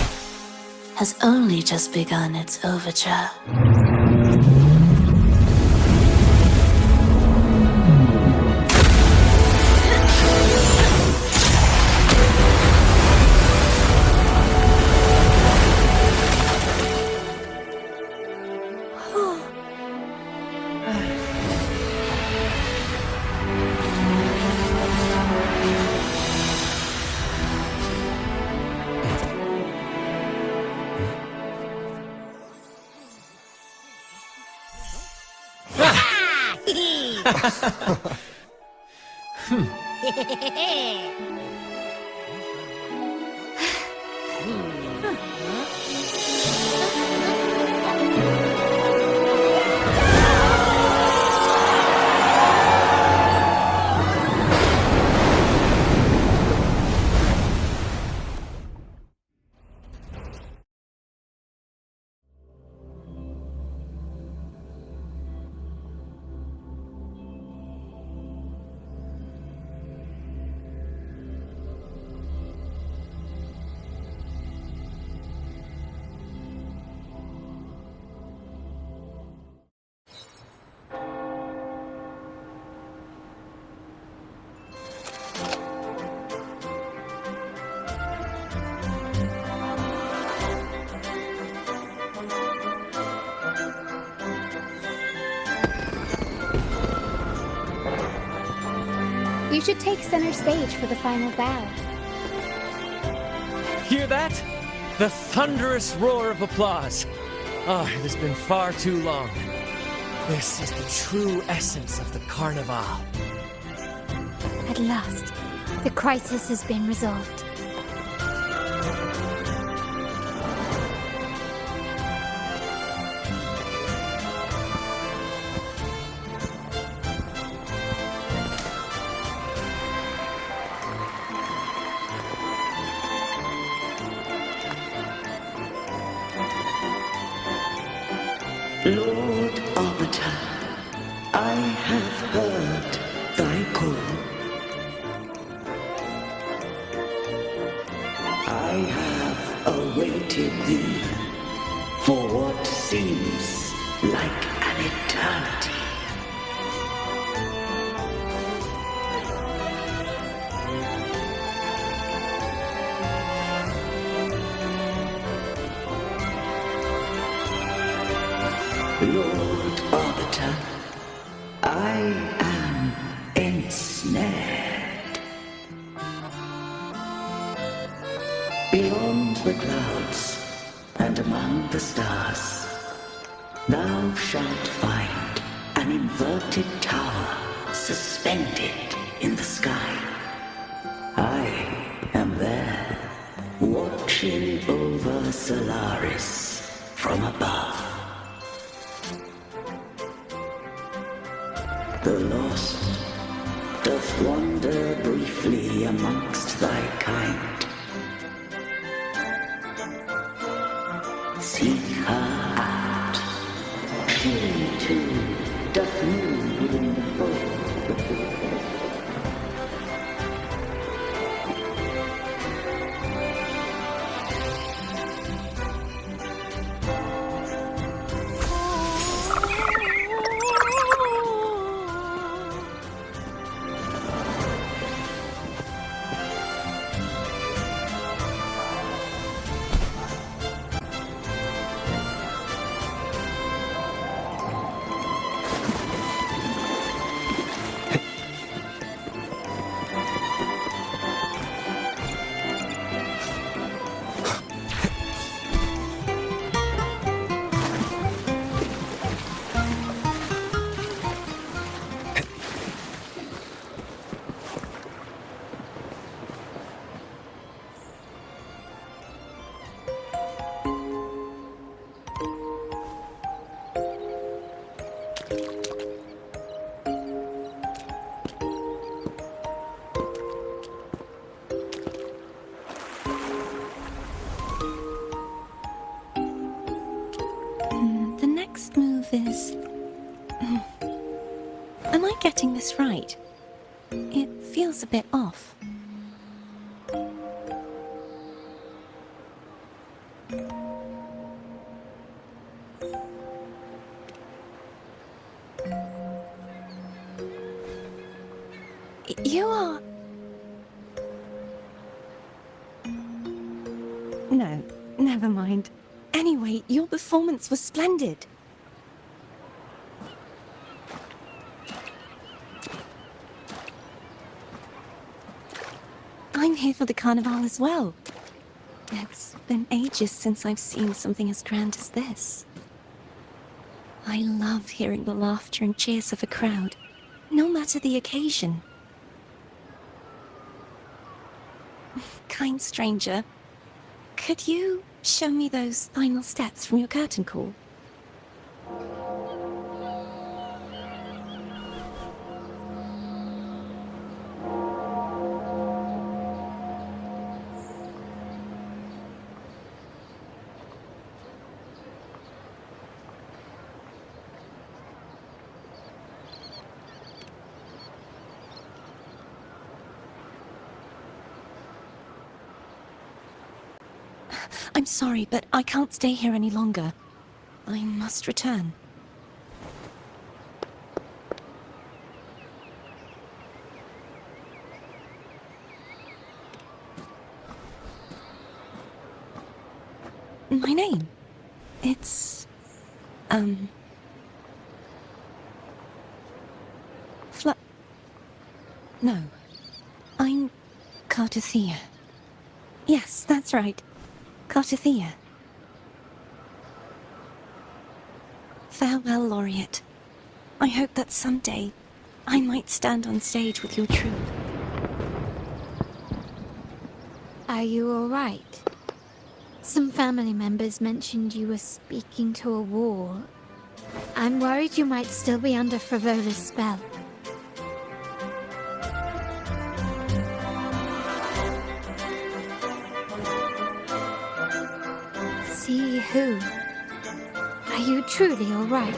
has only just begun its overture.
We should take center stage for the final bow.
Hear that? The thunderous roar of applause. Ah, it has been far too long. This is the true essence of the Carnival.
At last, the crisis has been resolved.
Lord Arbiter, I have heard thy call. I have awaited thee for what seems like an eternity. Lord Arbiter, I am ensnared. Beyond the clouds and among the stars, thou shalt find an inverted tower suspended in the sky. I am there, watching over Solaris from above. The lost doth wander briefly amongst thy kind. Seek her out. She too doth move within the fold.
The next move is... Am I getting this right? It feels a bit off. You are... No, never mind. Anyway, your performance was splendid. I'm here for the Carnival as well. It's been ages since I've seen something as grand as this. I love hearing the laughter and cheers of a crowd, no matter the occasion. Kind stranger, could you show me those final steps from your curtain call? I'm sorry, but I can't stay here any longer. I must return. My name? It's... No. Cartothea. Yes, that's right. Cartothea. Farewell, Laureate. I hope that someday I might stand on stage with your troupe.
Are you alright? Some family members mentioned you were speaking to a wall. I'm worried you might still be under Frivola's spell. See who? Are you truly alright?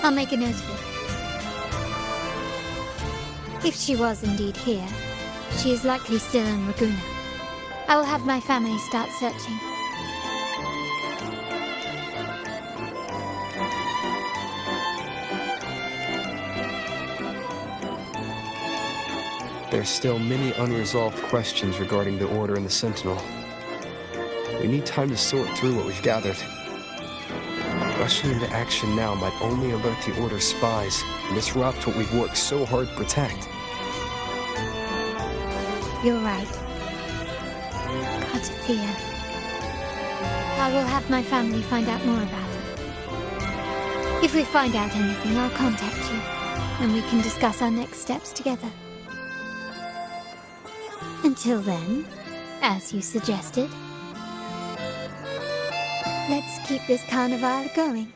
I'll make a note of it. If she was indeed here, she is likely still in Raguna. I will have my family start searching.
There's still many unresolved questions regarding the Order and the Sentinel. We need time to sort through what we've gathered. Rushing into action now might only alert the Order's spies and disrupt what we've worked so hard to protect.
You're right. Cartothea. I will have my family find out more about her. If we find out anything, I'll contact you, and we can discuss our next steps together. Until then, as you suggested, let's keep this carnival going.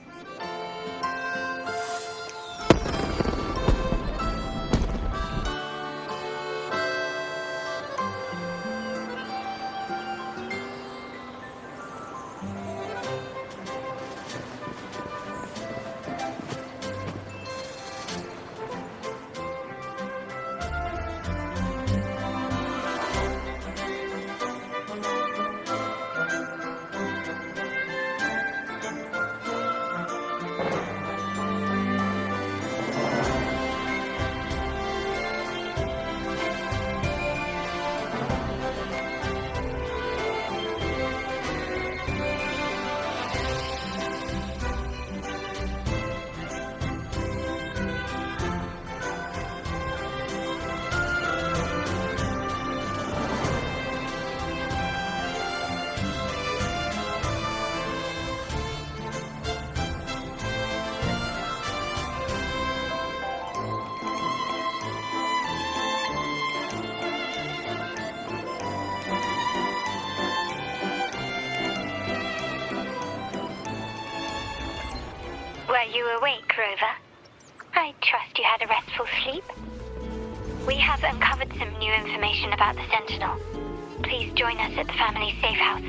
Were you awake, Rover? I trust you had a restful sleep. We have uncovered some new information about the Sentinel. Please join us at the family's safe house.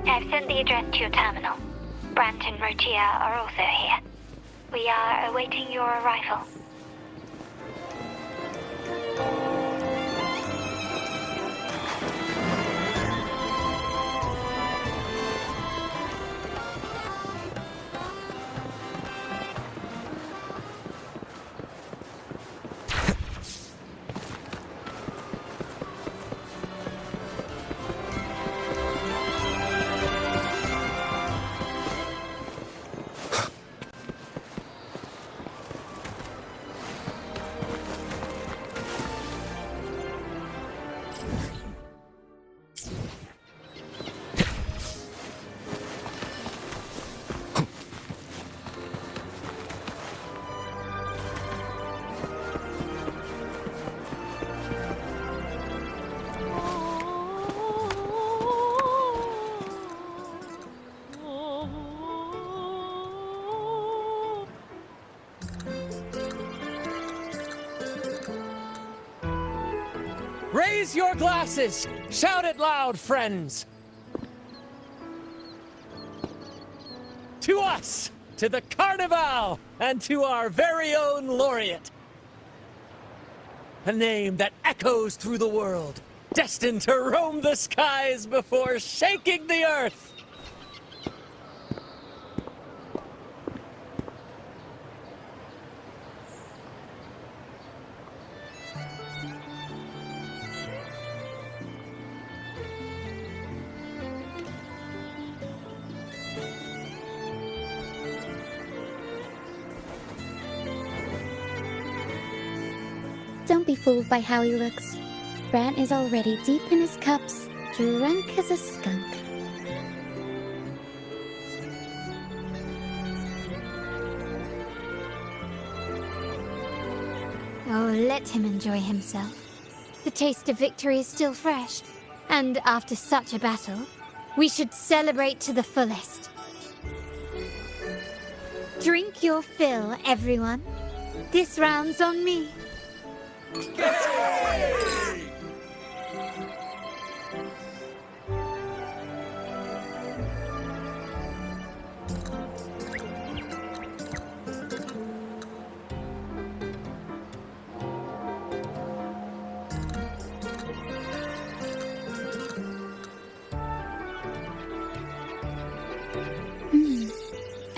I've sent the address to your terminal. Brant and Rotia are also here. We are awaiting your arrival.
Raise your glasses! Shout it loud, friends! To us! To the Carnival! And to our very own Laureate! A name that echoes through the world, destined to roam the skies before shaking the earth!
Don't be fooled by how he looks. Brant is already deep in his cups, drunk as a skunk.
Oh, let him enjoy himself. The taste of victory is still fresh, and after such a battle, we should celebrate to the fullest. Drink your fill, everyone. This round's on me.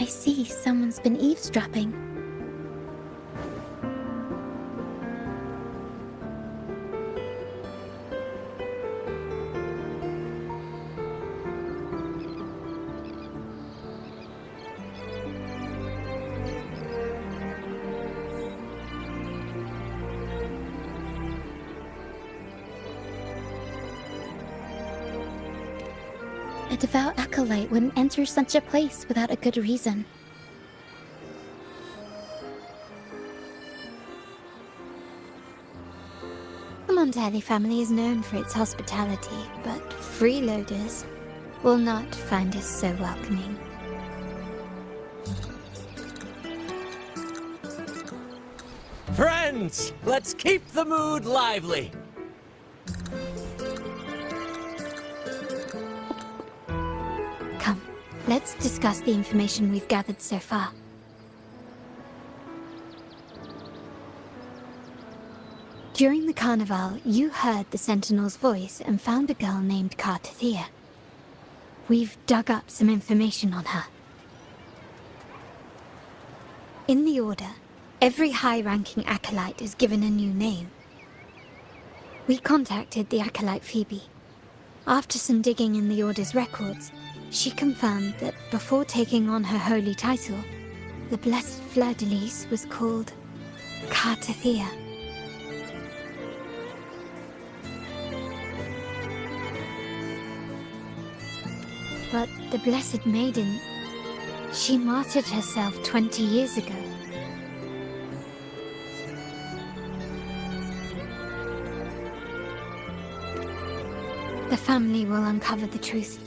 I see someone's been eavesdropping. A devout acolyte wouldn't enter such a place without a good reason.
The Montelli family is known for its hospitality, but freeloaders will not find us so welcoming.
Friends, let's keep the mood lively.
Come, let's discuss the information we've gathered so far. During the carnival, you heard the Sentinel's voice and found a girl named Cartathea. We've dug up some information on her. In the Order, every high-ranking acolyte is given a new name. We contacted the acolyte Phoebe. After some digging in the Order's records, she confirmed that before taking on her holy title, the Blessed Fleur-de-Lis was called Cartathea. But the Blessed Maiden, she martyred herself 20 years ago. The family will uncover the truth.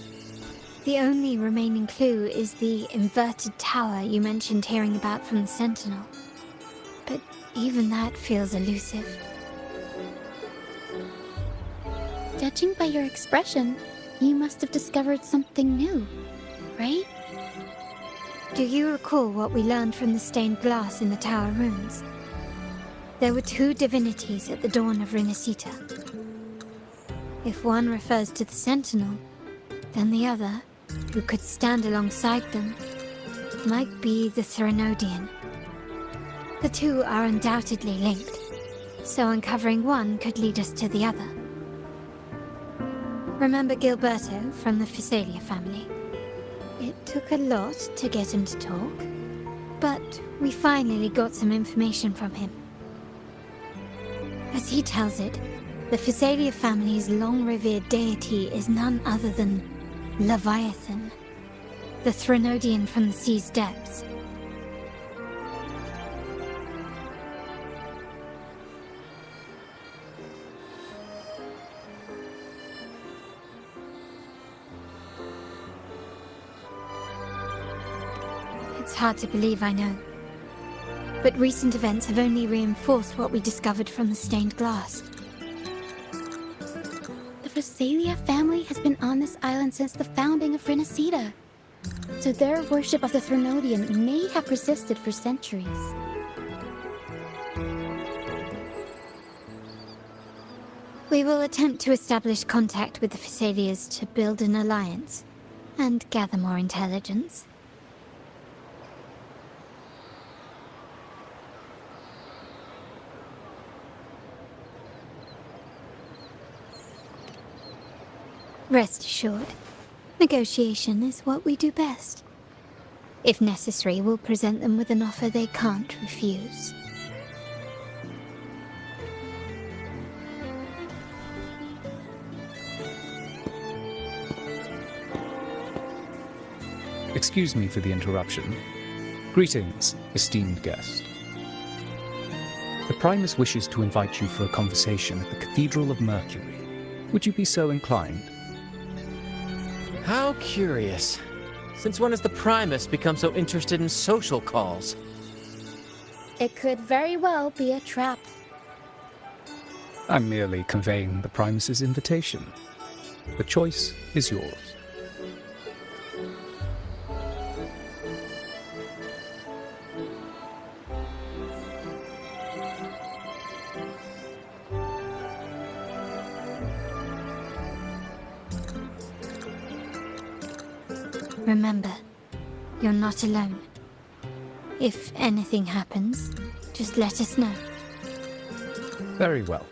The only remaining clue is the inverted tower you mentioned hearing about from the Sentinel. But even that feels elusive.
Judging by your expression, you must have discovered something new, right?
Do you recall what we learned from the stained glass in the tower ruins? There were two divinities at the dawn of Rinascita. If one refers to the Sentinel, then the other, who could stand alongside them, might be the Threnodian. The two are undoubtedly linked, so uncovering one could lead us to the other. Remember Gilberto from the Physalia family? It took a lot to get him to talk, but we finally got some information from him. As he tells it, the Physalia family's long-revered deity is none other than Leviathan, the Threnodian from the sea's depths. It's hard to believe, I know. But recent events have only reinforced what we discovered from the stained glass.
The Physalia family has been on this island since the founding of Rinascita. So their worship of the Threnodian may have persisted for centuries.
We will attempt to establish contact with the Physalias to build an alliance and gather more intelligence. Rest assured, negotiation is what we do best. If necessary, we'll present them with an offer they can't refuse.
Excuse me for the interruption. Greetings, esteemed guest. The Primus wishes to invite you for a conversation at the Cathedral of Mercury. Would you be so inclined?
How curious. Since when has the Primus become so interested in social calls?
It could very well be a trap.
I'm merely conveying the Primus's invitation. The choice is yours.
Remember, you're not alone. If anything happens, just let us know.
Very well.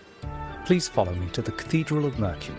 Please follow me to the Cathedral of Mercury.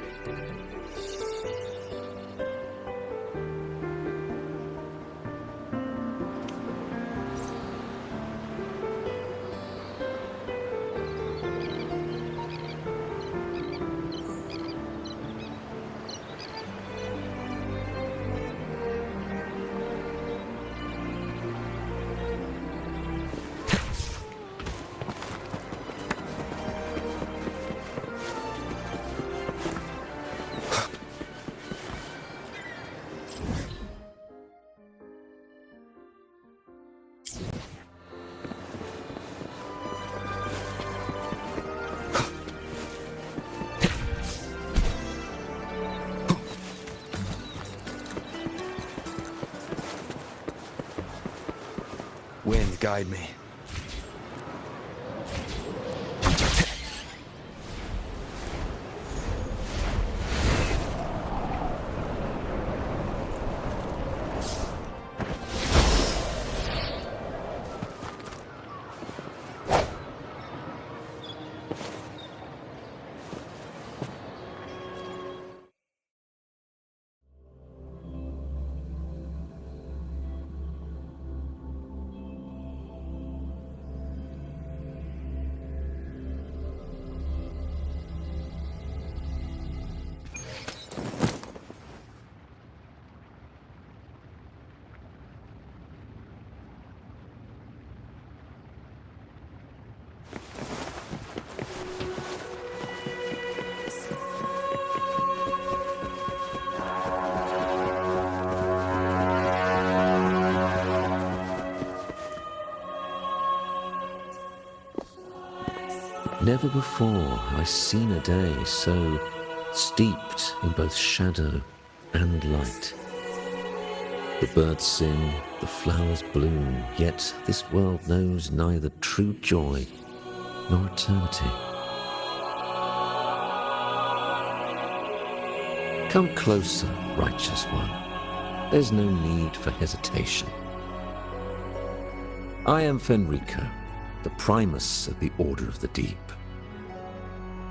Wind, guide me.
Never before have I seen a day so steeped in both shadow and light. The birds sing, the flowers bloom, yet this world knows neither true joy nor eternity. Come closer, righteous one. There's no need for hesitation. I am Fenrico, the Primus of the Order of the Deep.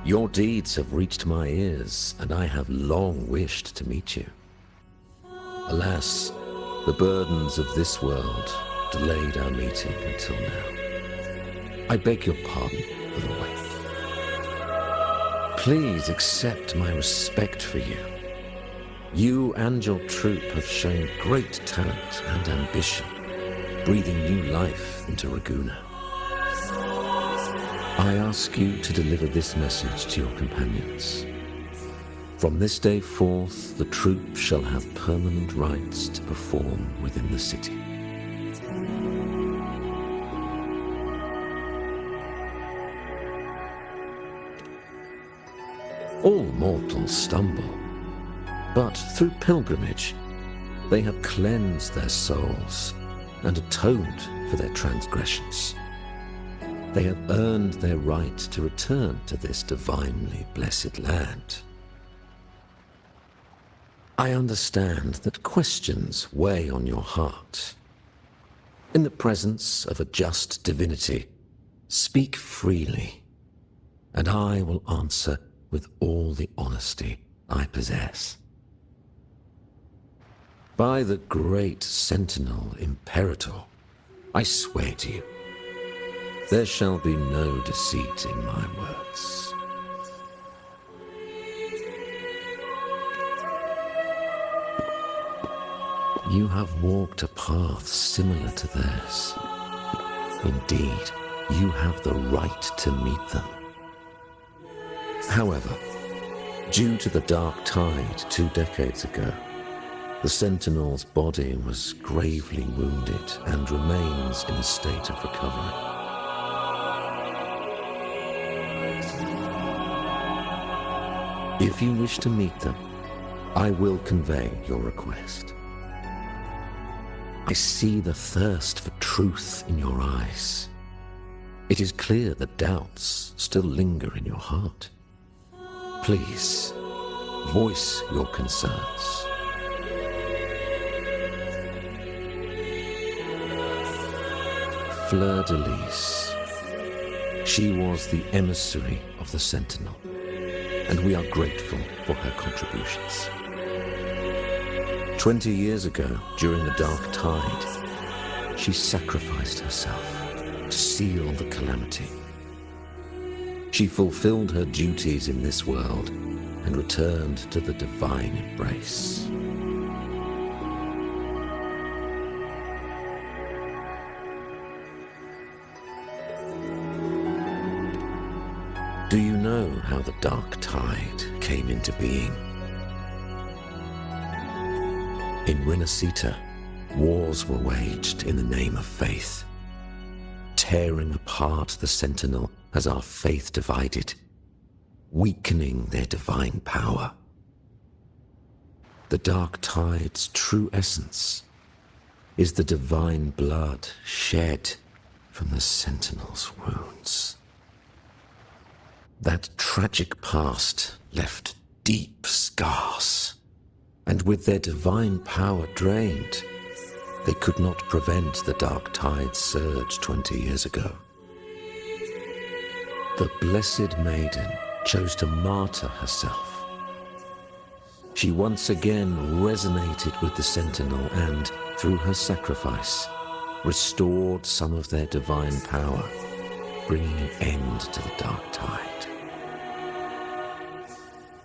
Your deeds have reached my ears, and I have long wished to meet you. Alas, the burdens of this world delayed our meeting until now. I beg your pardon for the wait. Please accept my respect for you. You and your troop have shown great talent and ambition, breathing new life into Raguna. I ask you to deliver this message to your companions. From this day forth, the troop shall have permanent rights to perform within the city. All mortals stumble, but through pilgrimage, they have cleansed their souls and atoned for their transgressions. They have earned their right to return to this divinely blessed land. I understand that questions weigh on your heart. In the presence of a just divinity, speak freely, and I will answer with all the honesty I possess. By the great Sentinel Imperator, I swear to you, there shall be no deceit in my words. You have walked a path similar to theirs. Indeed, you have the right to meet them. However, due to the Dark Tide 2 decades ago, the Sentinel's body was gravely wounded and remains in a state of recovery. If you wish to meet them, I will convey your request. I see the thirst for truth in your eyes. It is clear that doubts still linger in your heart. Please, voice your concerns. Fleur-de-Lis. She was the emissary of the Sentinel, and we are grateful for her contributions. 20 years ago, during the Dark Tide, she sacrificed herself to seal the calamity. She fulfilled her duties in this world and returned to the divine embrace. Do you know how the Dark Tide came into being? In Rinascita, wars were waged in the name of faith, tearing apart the Sentinel as our faith divided, weakening their divine power. The Dark Tide's true essence is the divine blood shed from the Sentinel's wounds. That tragic past left deep scars, and with their divine power drained, they could not prevent the Dark Tide's surge 20 years ago. The Blessed Maiden chose to martyr herself. She once again resonated with the Sentinel and, through her sacrifice, restored some of their divine power, bringing an end to the Dark Tide.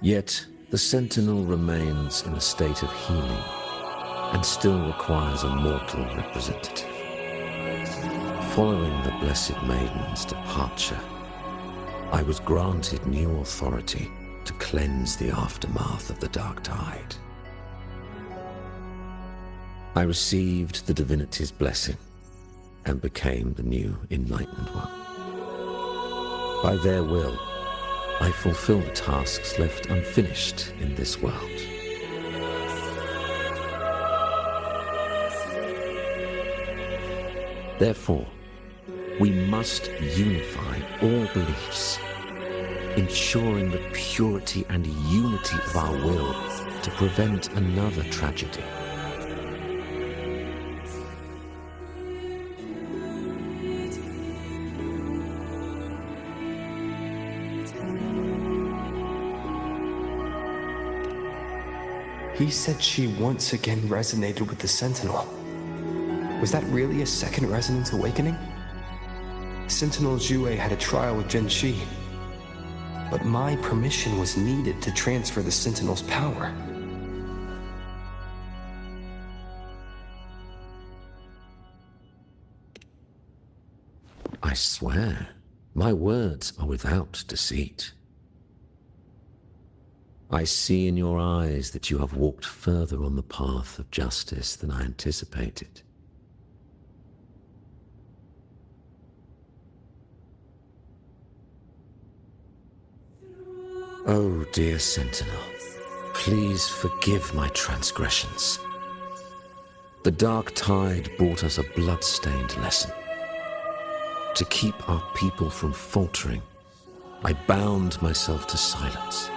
Yet, the Sentinel remains in a state of healing and still requires a mortal representative. Following the Blessed Maiden's departure, I was granted new authority to cleanse the aftermath of the Dark Tide. I received the divinity's blessing and became the new Enlightened One. By their will, I fulfill the tasks left unfinished in this world. Therefore, we must unify all beliefs, ensuring the purity and unity of our will to prevent another tragedy.
He said she once again resonated with the Sentinel. Was that really a second resonance awakening? Sentinel Jiwei had a trial with Genshi, but my permission was needed to transfer the Sentinel's power.
I swear, my words are without deceit. I see in your eyes that you have walked further on the path of justice than I anticipated. Oh, dear Sentinel, please forgive my transgressions. The Dark Tide brought us a blood-stained lesson. To keep our people from faltering, I bound myself to silence,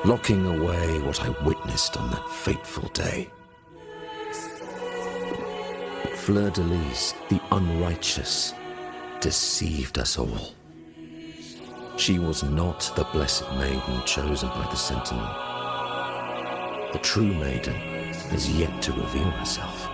locking away what I witnessed on that fateful day. Fleur-de-Lis, the unrighteous, deceived us all. She was not the Blessed Maiden chosen by the Sentinel. The true Maiden has yet to reveal herself.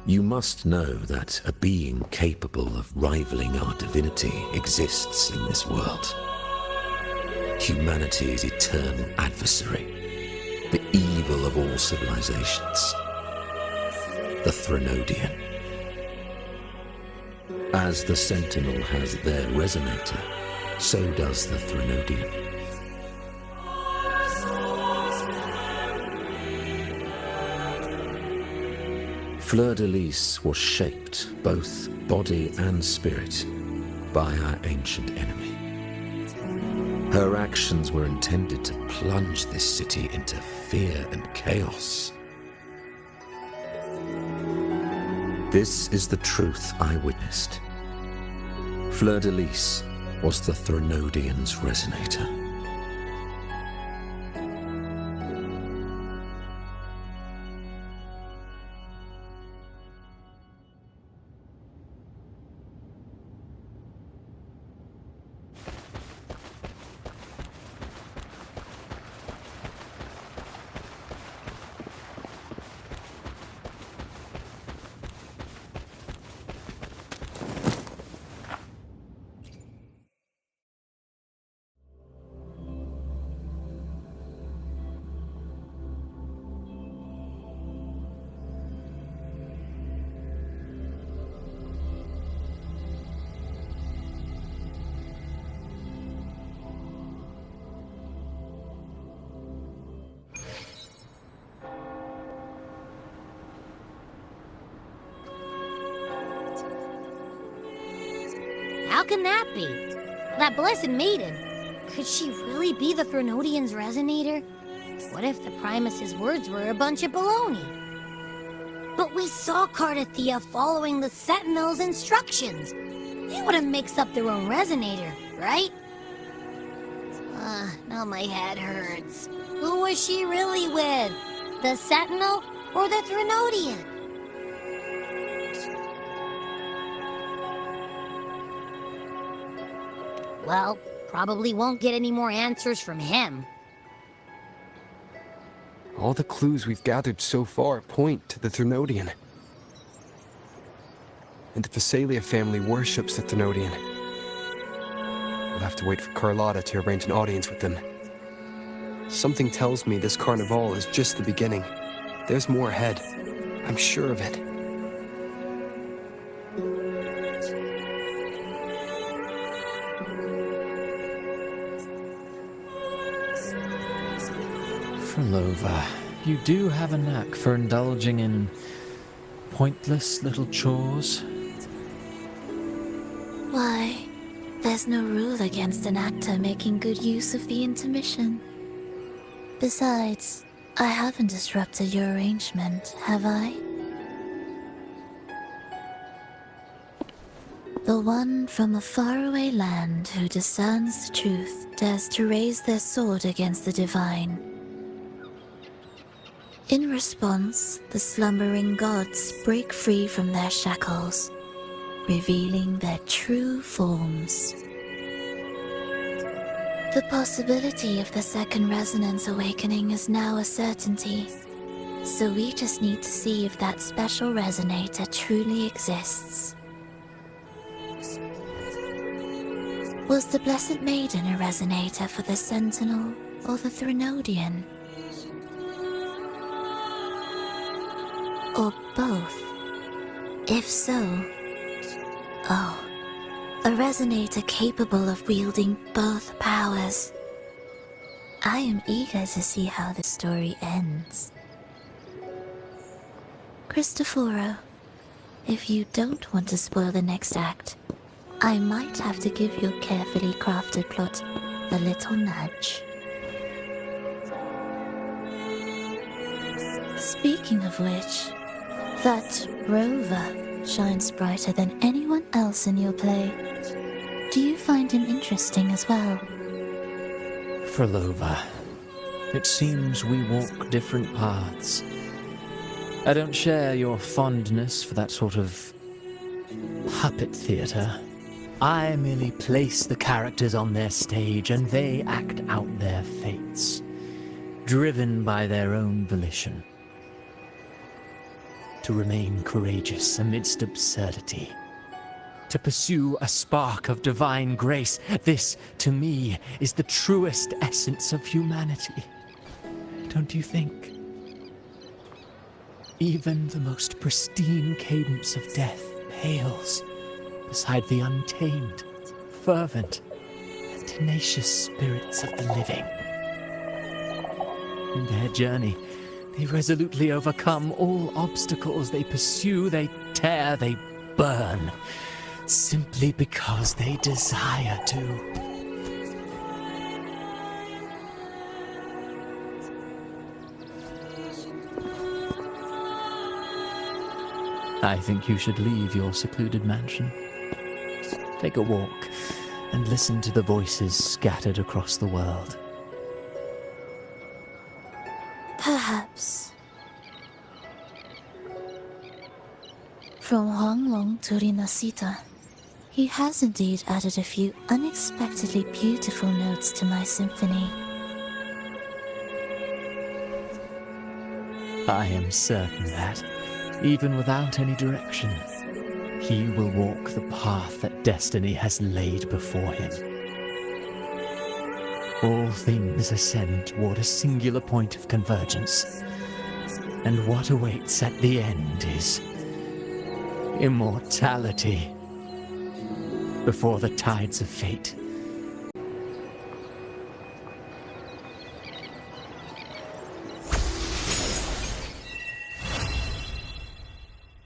You must know that a being capable of rivaling our divinity exists in this world. Humanity's eternal adversary, the evil of all civilizations, the Threnodian. As the Sentinel has their resonator, so does the Threnodian. Fleur-de-Lis was shaped, both body and spirit, by our ancient enemy. Her actions were intended to plunge this city into fear and chaos. This is the truth I witnessed. Fleur-de-Lis was the Threnodian's resonator.
How can that be? That blessed maiden, could she really be the Threnodian's resonator? What if the Primus's words were a bunch of baloney? But we saw Cardathia following the Sentinel's instructions. They wouldn't mix up their own resonator, right? Now my head hurts. Who was she really with? The Sentinel or the Threnodian? Well, probably won't get any more answers from him.
All the clues we've gathered so far point to the Threnodian. And the Phasalia family worships the Threnodian. We'll have to wait for Carlotta to arrange an audience with them. Something tells me this carnival is just the beginning. There's more ahead. I'm sure of it.
Frolova, you do have a knack for indulging in pointless little chores.
Why, there's no rule against an actor making good use of the intermission. Besides, I haven't disrupted your arrangement, have I? The one from a faraway land who discerns the truth dares to raise their sword against the divine. In response, the slumbering gods break free from their shackles, revealing their true forms. The possibility of the second resonance awakening is now a certainty, so we just need to see if that special resonator truly exists. Was the Blessed Maiden a resonator for the Sentinel or the Threnodian? Or both? If so, a resonator capable of wielding both powers. I am eager to see how the story ends. Cristoforo, if you don't want to spoil the next act, I might have to give your carefully crafted plot a little nudge. Speaking of which, that rover shines brighter than anyone else in your play. Do you find him interesting as well?
Frolova, it seems we walk different paths. I don't share your fondness for that sort of puppet theatre. I merely place the characters on their stage and they act out their fates, driven by their own volition. to remain courageous amidst absurdity. To pursue a spark of divine grace, this, to me, is the truest essence of humanity. Don't you think? Even the most pristine cadence of death pales beside the untamed, fervent, and tenacious spirits of the living. In their journey, they resolutely overcome all obstacles. They pursue, they tear, they burn, simply because they desire to. I think you should leave your secluded mansion. Take a walk and listen to the voices scattered across the world.
Perhaps. From Huanglong to Rinascita, he has indeed added a few unexpectedly beautiful notes to my symphony.
I am certain that, even without any direction, he will walk the path that destiny has laid before him. All things ascend toward a singular point of convergence, and what awaits at the end is immortality before the tides of fate.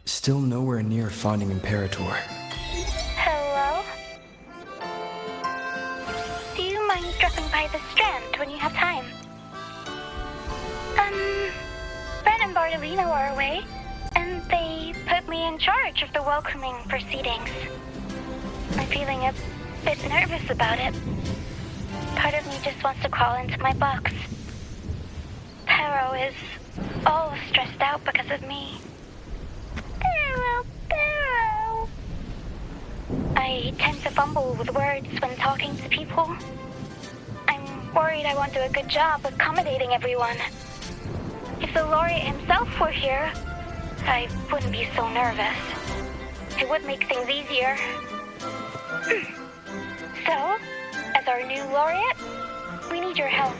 Still nowhere near finding Imperator.
Hello? Do you mind dropping by the Strand when you have time? Ben and Bartolino are away, and they put me in charge of the welcoming proceedings. I'm feeling a bit nervous about it. Part of me just wants to crawl into my box. Pero is all stressed out because of me. Pero. I tend to fumble with words when talking to people. I'm worried I won't do a good job accommodating everyone. If the laureate himself were here, I wouldn't be so nervous. It would make things easier. So, as our new laureate, we need your help.